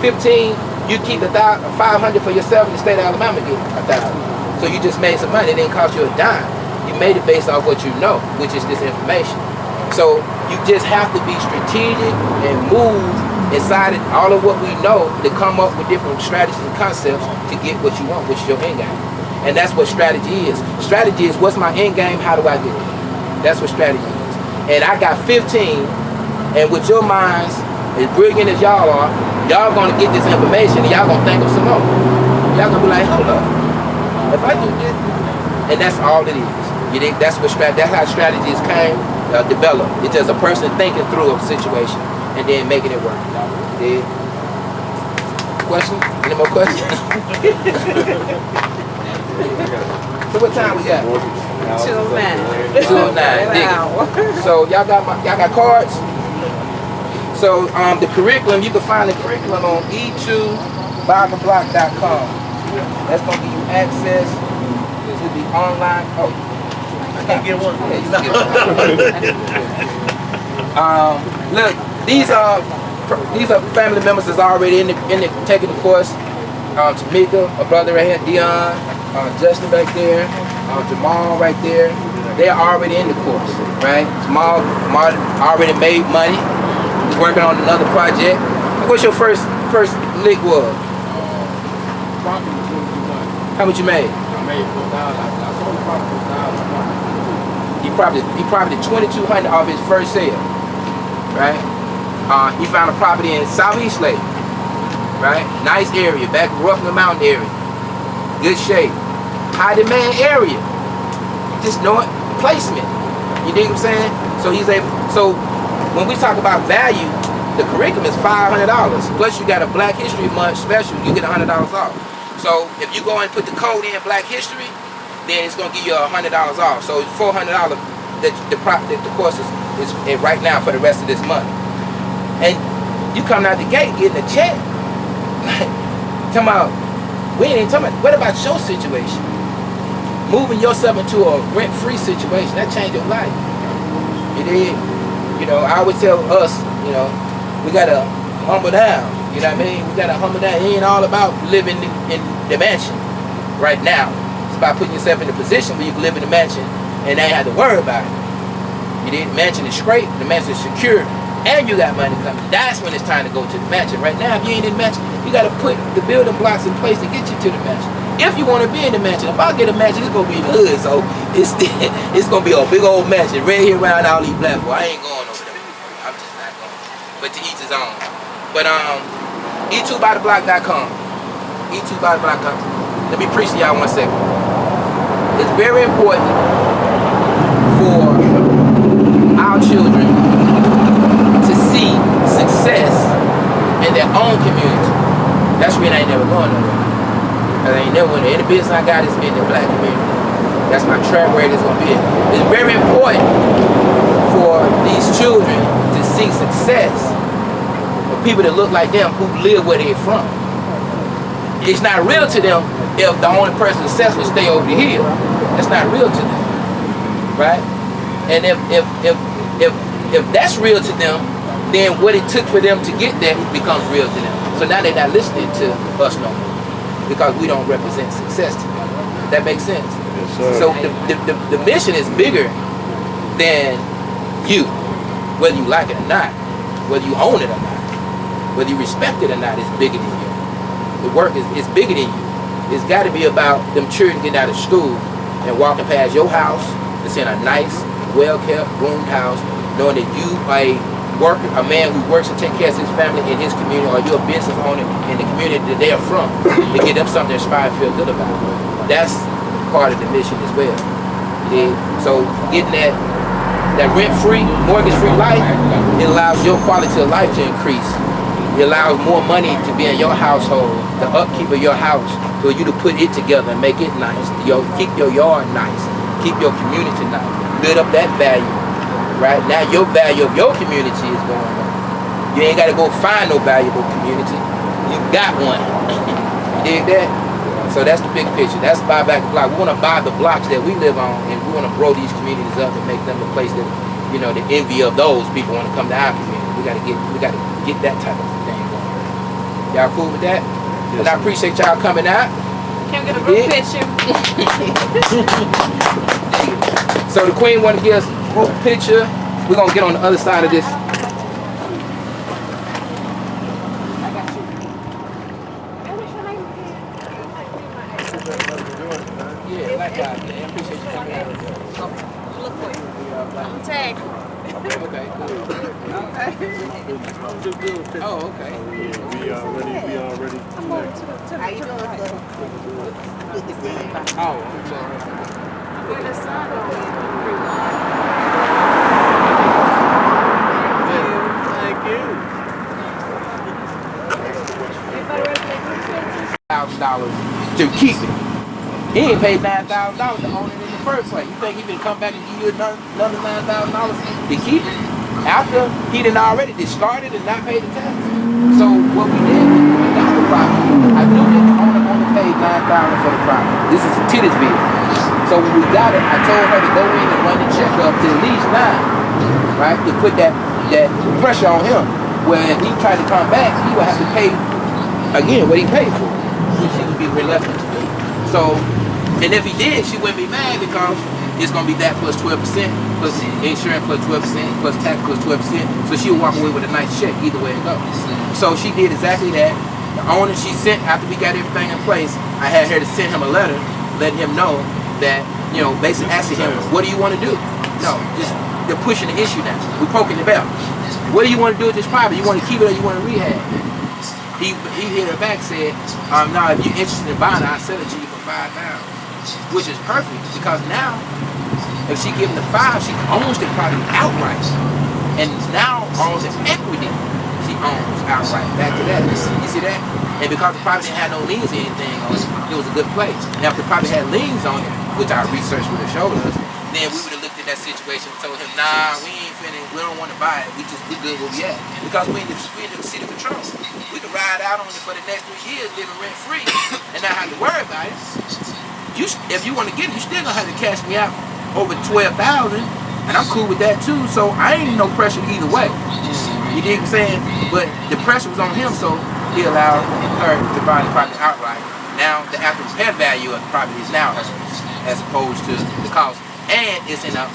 15. You keep the 500 for yourself, and the state of Alabama get 1,000. So you just made some money. It didn't cost you a dime. You made it based off what you know, which is this information. So you just have to be strategic and move inside it, all of what we know, to come up with different strategies and concepts to get what you want, which is your end game. And that's what strategy is. Strategy is, what's my end game? How do I get it? That's what strategy is. And I got 15, and with your minds, as brilliant as y'all are, y'all gonna get this information and y'all gonna think of some more. Y'all gonna be like, hold up, if I do this, and that's all it is. You think that's how strategies came develop. It's just a person thinking through a situation and then making it work. Yeah. Question? Any more questions? So what time we got? 209. 209. Dig it. So y'all got cards? So the curriculum, you can find the curriculum on e2byblock.com. That's gonna give you access to the online. Oh, I can't get one. Yeah, you can get one. Look, these are family members that's already in the taking the course. Tamika, a brother right here, Dion, Justin back there, Jamal right there. They're already in the course, right? Jamal already made money. He's working on another project. What's your first lick was? How much you made? I made $4,000. I sold the property for $1,000. He probably did 2,200 off his first sale, right? He found a property in Southeast Lake, right? Nice area, back Ruffin Mountain area, good shape, high demand area. Just know it, placement. You dig what I'm saying? So he's able. So when we talk about value, the curriculum is $500. Plus you got a Black History Month special, you get $100 off. So if you go and put the code in Black History, then it's gonna give you $100 off. So it's $400 that the course is right now for the rest of this month. And you coming out the gate getting a check. Talking about, we ain't even talking about, what about your situation? Moving yourself into a rent-free situation, that changed your life. You did. You know, I always tell us, you know, we gotta humble down. You know what I mean? We gotta humble down. It ain't all about living in the mansion right now. It's about putting yourself in a position where you can live in the mansion and ain't have to worry about it. You did. The mansion is straight, the mansion is secure, and you got money coming. That's when it's time to go to the mansion. Right now, if you ain't in the mansion, you gotta put the building blocks in place to get you to the mansion. If you want to be in the mansion, if I get a mansion, it's gonna be in the hood, so it's gonna be a big old mansion right here around all these platforms. I ain't going over there. I'm just not going. But to each his own. But e2byblock.com. e2byblock.com. Let me preach to y'all 1 second. It's very important for our children to see success in their own community. That's the reason I ain't never going nowhere. I ain't never went any business I got is in the Black community. That's my track record is gonna be it. It's very important for these children to see success of people that look like them who live where they're from. It's not real to them if the only person successful stay over the hill. That's not real to them, right? And if that's real to them, then what it took for them to get there becomes real to them. So now they're not listening to us no more because we don't represent success to them. That makes sense. Yes, sir. So the mission is bigger than you, whether you like it or not, whether you own it or not, whether you respect it or not. It's bigger than you. The work is bigger than you. It's got to be about them children getting out of school and walking past your house. It's in a nice, well-kept, groomed house, knowing that you are a man who works and takes care of his family in his community, or you're a business owner in the community that they're from, to get them something to inspire and feel good about. That's part of the mission as well. Yeah. So getting that rent-free, mortgage-free life, it allows your quality of life to increase. It allows more money to be in your household, the upkeep of your house, for you to put it together and make it nice. Keep your yard nice, keep your community nice, build up that value. Right now, your value of your community is going on. You ain't got to go find no valuable community. You got one. You dig that? So that's the big picture. That's buy back the block. We want to buy the blocks that we live on, and we want to grow these communities up and make them a place that, you know, the envy of those people want to come to our community. We got to get that type of thing going. Y'all cool with that? Yes. And I appreciate y'all coming out. Can we get a group picture? So the Queen want to give us a group picture. We're going to get on the other side of this. Yeah, likewise. I appreciate you coming out. Look for you. I'm tagged. Okay, cool. Oh, okay. We already connected. How you doing, sir? Good to see you. Oh, I'm sorry. Where the sun goes. Thank you. $1,000 to keep it. He ain't paid $9,000 to own it in the first place. You think he can come back and give you another $9,000 to keep it after he done already discarded and not paid the tax? So what we did was we got the property. I knew that the owner only paid $9,000 for the property. This is Titusville. So when we got it, I told her to go in and run the check up to at least 9, right? To put that pressure on him. Where if he tried to come back, he would have to pay again what he paid for, which he would be reluctant to do. So, and if he did, she wouldn't be mad because it's gonna be that plus 12%, plus insurance plus 12%, plus tax plus 12%. So she'll walk away with a nice check either way it goes. So she did exactly that. The owner she sent, after we got everything in place, I had her to send him a letter letting him know that, you know, basically asking him, what do you want to do? No, just they're pushing the issue now. We're poking the bell. What do you want to do with this property? You want to keep it or you want to rehab? He hit her back, said, no, if you're interested in buying it, I'll sell it to you for $5,000, which is perfect because now, if she gives him the 5, she owns the property outright, and now all the equity she owns outright. Back to that, you see that? And because the property didn't have no liens or anything on it, it was a good place. Now, if the property had liens on it, which our research would have showed us, then we would have looked at that situation and told him, nah, we ain't finished, we don't want to buy it, we good where we at. Because we in the city control. We could ride out on it for the next 3 years, living rent free, and not have to worry about it. If you want to get it, you still gonna have to cash me out over $12,000, and I'm cool with that too, so I ain't no pressure either way. You dig what I'm saying? But the pressure was on him, so he allowed her to buy the property outright. Now, the after repair value of the property is now hers, as opposed to the cost. And it's in a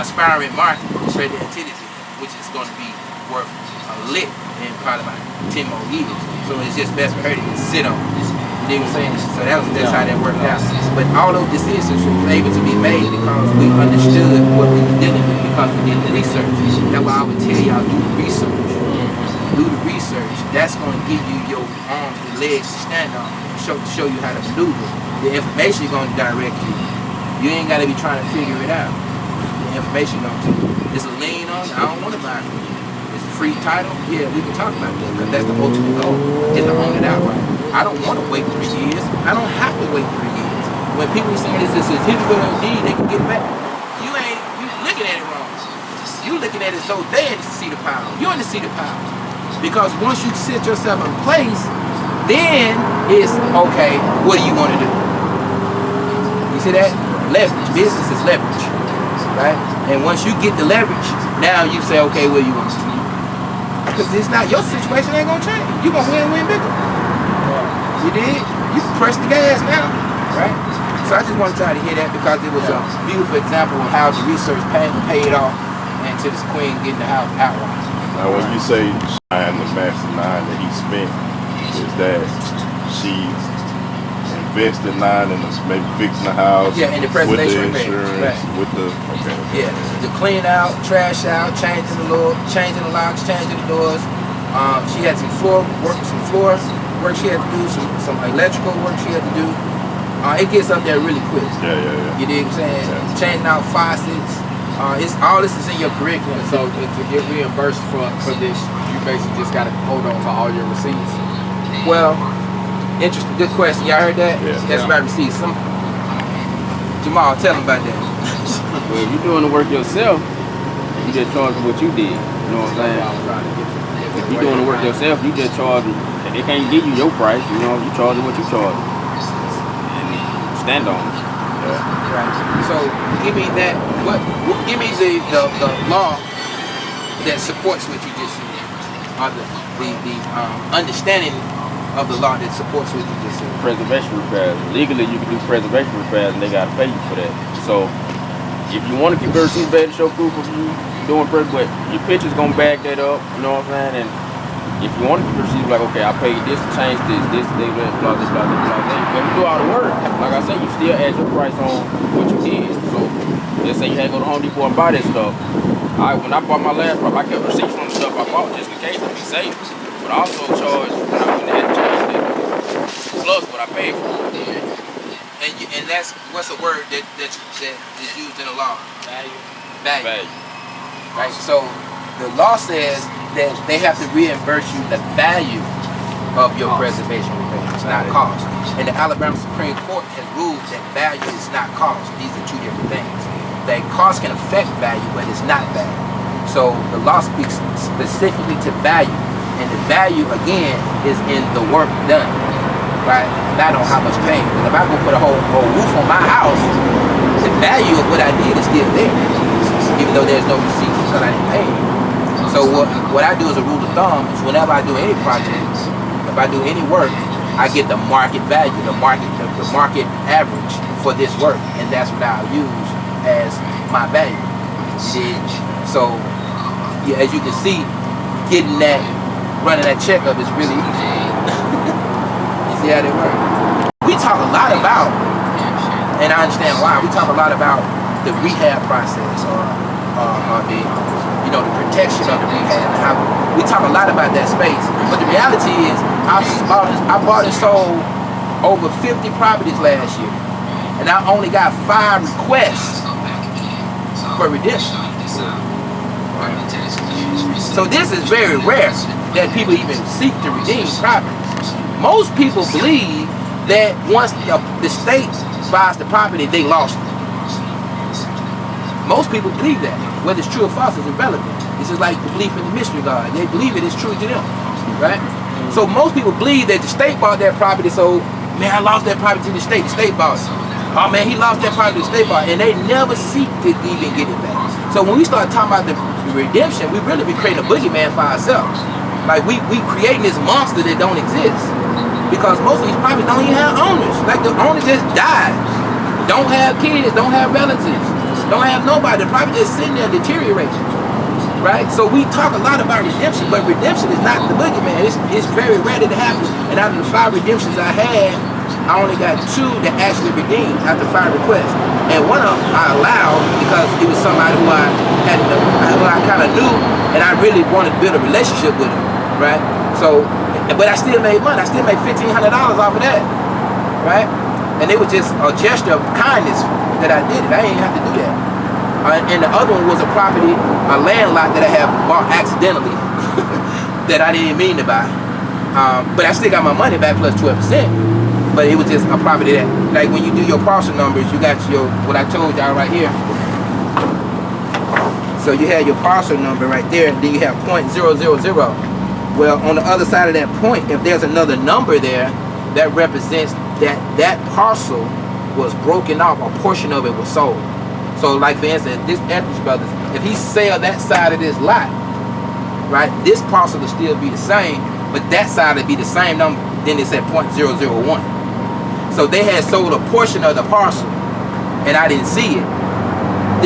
aspiring market, traded at Titusville, which is going to be worth a lick in probably about 10 more years. So it's just best for her to just sit on it. You know what I'm saying? So that's how that worked out. But all those decisions were able to be made because we understood what we were dealing with, because we did the research. That's why I would tell y'all, do the research. Do the research. That's going to give you your arms and legs to stand on, show you how to maneuver. The information is going to direct you. You ain't got to be trying to figure it out. The information going to. It's a lien on it. I don't want to buy it from you. It's a free title. Yeah, we can talk about that because that's the ultimate goal, is to own it outright. I don't want to wait 3 years. I don't have to wait 3 years. When people say this is a certificate of deed, they can get back. You looking at it wrong. You looking at it as though they're in the seat of power. You're in the seat of power. Because once you set yourself in place, then it's okay, what do you want to do? You see that? Leverage. Business is leverage. Right? And once you get the leverage, now you say, okay, what do you want to do? Because it's not, your situation ain't gonna change. You're gonna win bigger. You did? You can press the gas now, right? So I just wanted y'all to hear that because it was a beautiful example of how the research paid off and to this queen getting the house outright. Now, when you say and the mastermind that he spent, is that she invested 9 in maybe fixing the house? Yeah, and the with the preservation insurance, right. with the Yeah, the clean out, trash out, changing the locks, changing the doors. She had some floor work she had to do, some electrical work she had to do. It gets up there really quick. Yeah. You dig what I'm saying? Yeah. Changing out faucets. It's all this is in your curriculum. So to get reimbursed for this, you basically just got to hold on to all your receipts. Well, interesting, good question. Y'all heard that? Yeah. That's about receipts. Jamal, tell them about that. Well, if you're doing the work yourself, you just charging what you did. You know what I'm saying? If you're doing the work yourself, you just charging. They can't give you your price. You know, you charging what you charge. And stand on it. Right. So give me that. Give me the law that supports what you just said, or the understanding of the law that supports what you just said. Preservation repairs. Legally, you can do preservation repairs, and they gotta pay you for that. So if you want to keep the receipts back to show proof of you doing preservation, your picture's gonna back that up. You know what I'm saying? And if you want to keep the receipts, like, okay, I paid this to change this, blah, blah, blah, blah, blah. When you do all the work, like I said, you still add your price on what you did. So let's say you had to go to Home Depot and buy that stuff. when I bought my last property, I kept receipts from the stuff I bought just in case to be safe. But I also charged when I went ahead and charged it plus what I paid for it. And that's what's a word that is used in the law? Value. Right. So the law says that they have to reimburse you the value of your preservation repairs, not cost. And the Alabama Supreme Court has ruled that value is not cost. These are two different things. That cost can affect value, but it's not value. So the law speaks specifically to value, and the value again is in the work done, right? Not on how much pain. Because if I go put a whole roof on my house, the value of what I did is still there, even though there's no receipt because I didn't pay it. So what I do as a rule of thumb is whenever I do any project, if I do any work, I get the market value, the market average for this work, and that's what I'll use as my value. So yeah, as you can see, running that checkup is really easy. You see how they work? We talk a lot about, and I understand why, we talk a lot about the rehab process or the protection of the rehab. And how we talk a lot about that space, but the reality is I bought and sold over 50 properties last year, and I only got 5 requests for redemption. So this is very rare that people even seek to redeem properties. Most people believe that once the state buys the property, they lost it. Most people believe that. Whether it's true or false is irrelevant. It's just like the belief in the mystery God. They believe it is true to them, right? So most people believe that the state bought that property, so, man, I lost that property to the state bought it. Oh man, he lost that property to the state bought it. And they never seek to even get it back. So when we start talking about the redemption, we really be creating a boogeyman for ourselves. Like we creating this monster that don't exist. Because most of these properties don't even have owners. Like the owner just died. Don't have kids, don't have relatives, don't have nobody. The property just sitting there deteriorating. Right? So we talk a lot about redemption, but redemption is not the boogeyman. It's very rare that it happens. And out of the 5 redemptions I had, I only got 2 that actually redeemed after 5 requests. And one of them I allowed because it was somebody who I kind of knew, and I really wanted to build a relationship with him, right? So, but I still made money. I still made $1,500 off of that, right? And it was just a gesture of kindness that I did it. I didn't have to do that. And the other one was a property, a land lot that I had bought accidentally that I didn't mean to buy. But I still got my money back plus 12%. But it was just a property that, like when you do your parcel numbers, you got what I told y'all right here. So you have your parcel number right there, and then you have .000. Well, on the other side of that point, if there's another number there, that represents that parcel was broken off, a portion of it was sold. So like for instance, this Edwards Brothers, if he sell that side of this lot, right, this parcel will still be the same, but that side will be the same number, then it's at .001. So they had sold a portion of the parcel, and I didn't see it,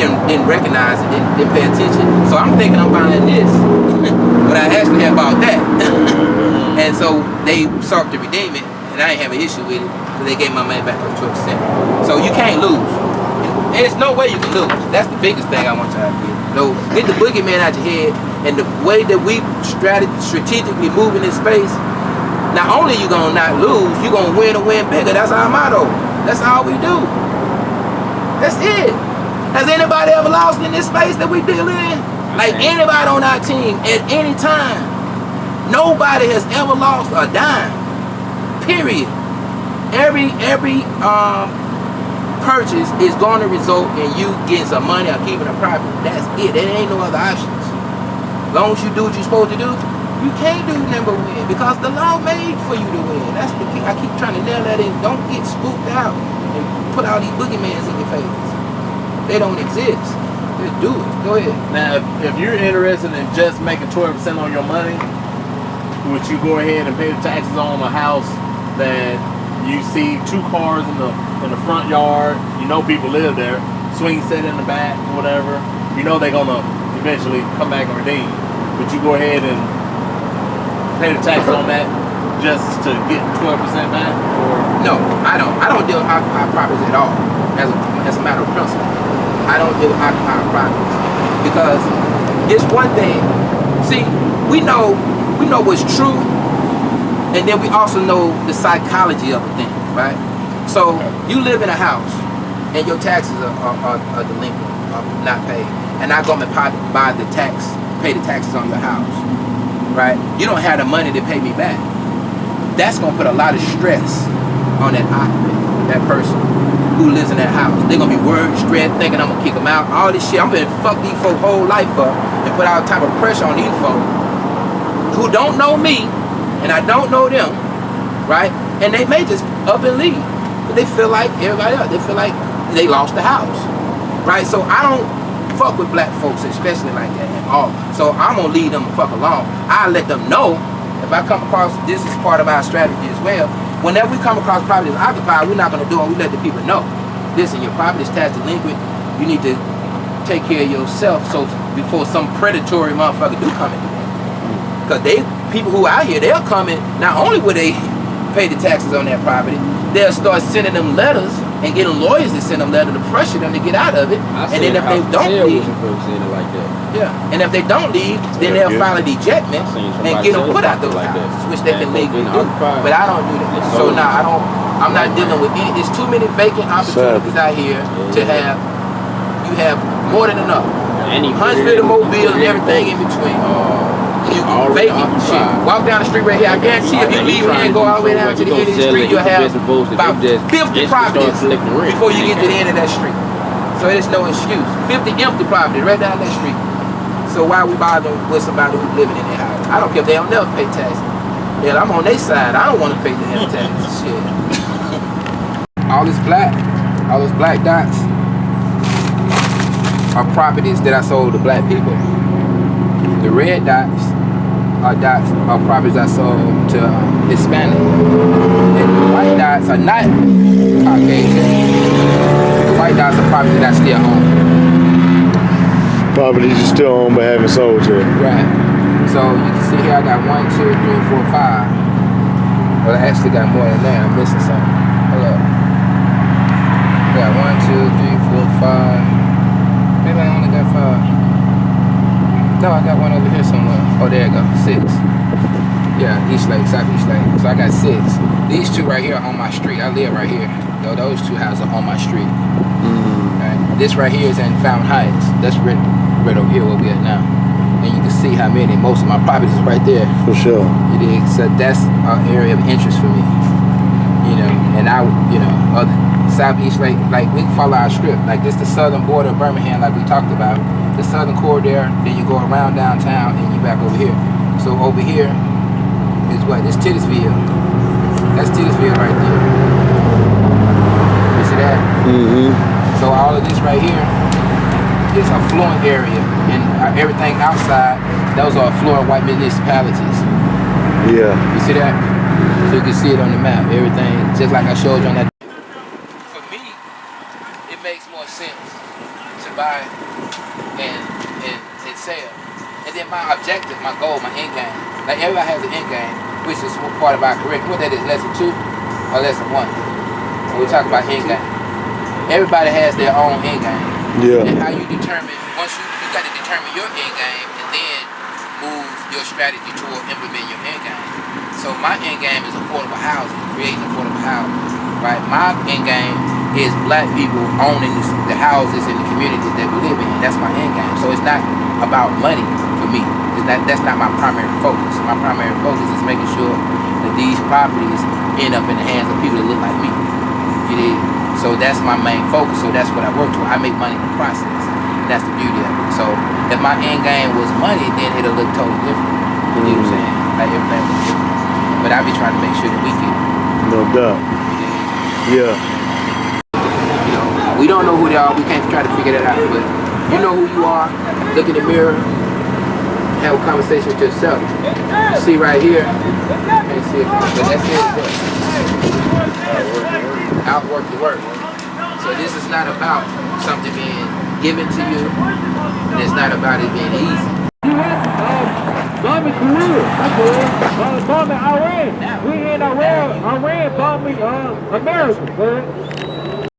didn't recognize it, didn't pay attention. So I'm thinking I'm buying this, but I actually had bought that. And so they sought to redeem it, and I didn't have an issue with it, because they gave my money back for 12%. So you can't lose. There's no way you can lose. That's the biggest thing I want y'all to get. So get the boogeyman out your head, and the way that we strategically move in this space, not only you gonna not lose, you gonna win and win bigger. That's our motto. That's all we do. That's it. Has anybody ever lost in this space that we deal in? Like anybody on our team at any time. Nobody has ever lost a dime. Period. Every purchase is going to result in you getting some money or keeping a property. That's it. There ain't no other options. As long as you do what you're supposed to do, you can't do nothing but win, because the law made for you to win. That's the key. I keep trying to nail that in. Don't get spooked out and put all these boogeymans in your face. They don't exist. Just do it. Go ahead. Now, if you're interested in just making 12% on your money, would you go ahead and pay the taxes on a house that you see 2 cars in the front yard, you know people live there, swing set in the back, whatever, you know they're gonna eventually come back and redeem. Would you go ahead and pay the taxes on that just to get 12% back? Or no, I don't deal with occupied properties at all. As a matter of principle, I don't deal with occupied properties because it's one thing. See, we know what's true, and then we also know the psychology of the thing, right? So you live in a house, and your taxes are delinquent, not paid, and I go and pay the taxes on your house, right? You don't have the money to pay me back. That's gonna put a lot of stress on that occupant, that person who lives in that house. They're gonna be worried, stressed, thinking I'm gonna kick them out, all this shit. I'm gonna fuck these folks' whole life up and put all type of pressure on these folks who don't know me and I don't know them, right? And they may just up and leave, but they feel like everybody else. They feel like they lost the house, right? So I don't fuck with black folks, especially like that at all. So I'm gonna leave them the fuck alone. I let them know if I come across, this is part of our strategy as well. Whenever we come across properties occupied, we're not gonna do it. We let the people know. Listen, your property is tax delinquent. You need to take care of yourself. So before some predatory motherfucker do come in, because people who out here, they'll come in. Not only will they pay the taxes on that property, they'll start sending them letters and getting lawyers to send them letters to pressure them to get out of it. And then if they don't leave, and if they don't leave, then they'll file an ejectment and get them put out those houses, which they can legally do. But I don't do that. So now I'm not dealing with any. There's too many vacant opportunities out here to have. You have more than enough. Huntsville, Mobile, and everything in between. You vacant shit. Walk down the street right here. I guarantee if you leave here and go all the way down to the end of the street, you'll have about 50 properties before you get to the end of that street. So there's no excuse. 50 empty properties right down that street. So why are we bothering with somebody who's living in their house? I don't care if they don't never pay taxes. Hell, I'm on their side. I don't want to pay the damn taxes. Shit. All those black dots are properties that I sold to black people. The red dots are properties I sold to Hispanic. And the white dots are not Caucasian. The white dots are properties that I still own. Properties you still own but haven't sold yet. Right. So you can see here I got 1, 2, 3, 4, 5. Well, I actually got more than that. I'm missing something. Hold up. I got 1, 2, 3, 4, 5. Maybe I only got 5. No, I got one over here somewhere. Oh, there you go. 6. Yeah, East Lake, South East Lake. So I got 6. These 2 right here are on my street. I live right here. Those 2 houses are on my street. Right. This right here is in Fountain Heights. That's right over here where we at now. And you can see how many. Most of my properties is right there. For sure. You dig? So that's an area of interest for me. You know, and Southeast Lake, like we follow our script. Like this the southern border of Birmingham, like we talked about. The southern corridor, then you go around downtown and you back over here. So over here is what? It's Titusville. That's Titusville right there. You see that? Mm-hmm. So all of this right here is affluent area, and everything outside, those are affluent white municipalities. Yeah. You see that? So you can see it on the map. Everything, just like I showed you on that. For me, it makes more sense to buy and sell. And then my objective, my goal, my end game. Like everybody has an end game, which is part of our career. What that is, lesson 2 or lesson 1. When we talk about end game. Everybody has their own end game. Yeah. And how you determine, once you got to determine your end game and then move your strategy toward implement your end game. So my end game is affordable housing, creating affordable housing. Right? My end game is black people owning the houses in the communities that we live in. That's my end game. So it's not about money for me. That's not my primary focus. My primary focus is making sure that these properties end up in the hands of people that look like me. You dig? So that's my main focus. So that's what I work toward. I make money in the process. And that's the beauty of it. So if my end game was money, then it'll look totally different. You know what I'm saying? Like everything was different. But I be trying to make sure that we get it. No doubt. Yeah. You know, we don't know who they are. We can't try to figure that out. But you know who you are. Look in the mirror. Have a conversation with yourself. You see right here. Can't see it, but that's it. Outwork the work. So this is not about something being given to you, and it's not about it being easy. Bombing Korea. Bombing Iran. We in Iran. Iran bombing America, man.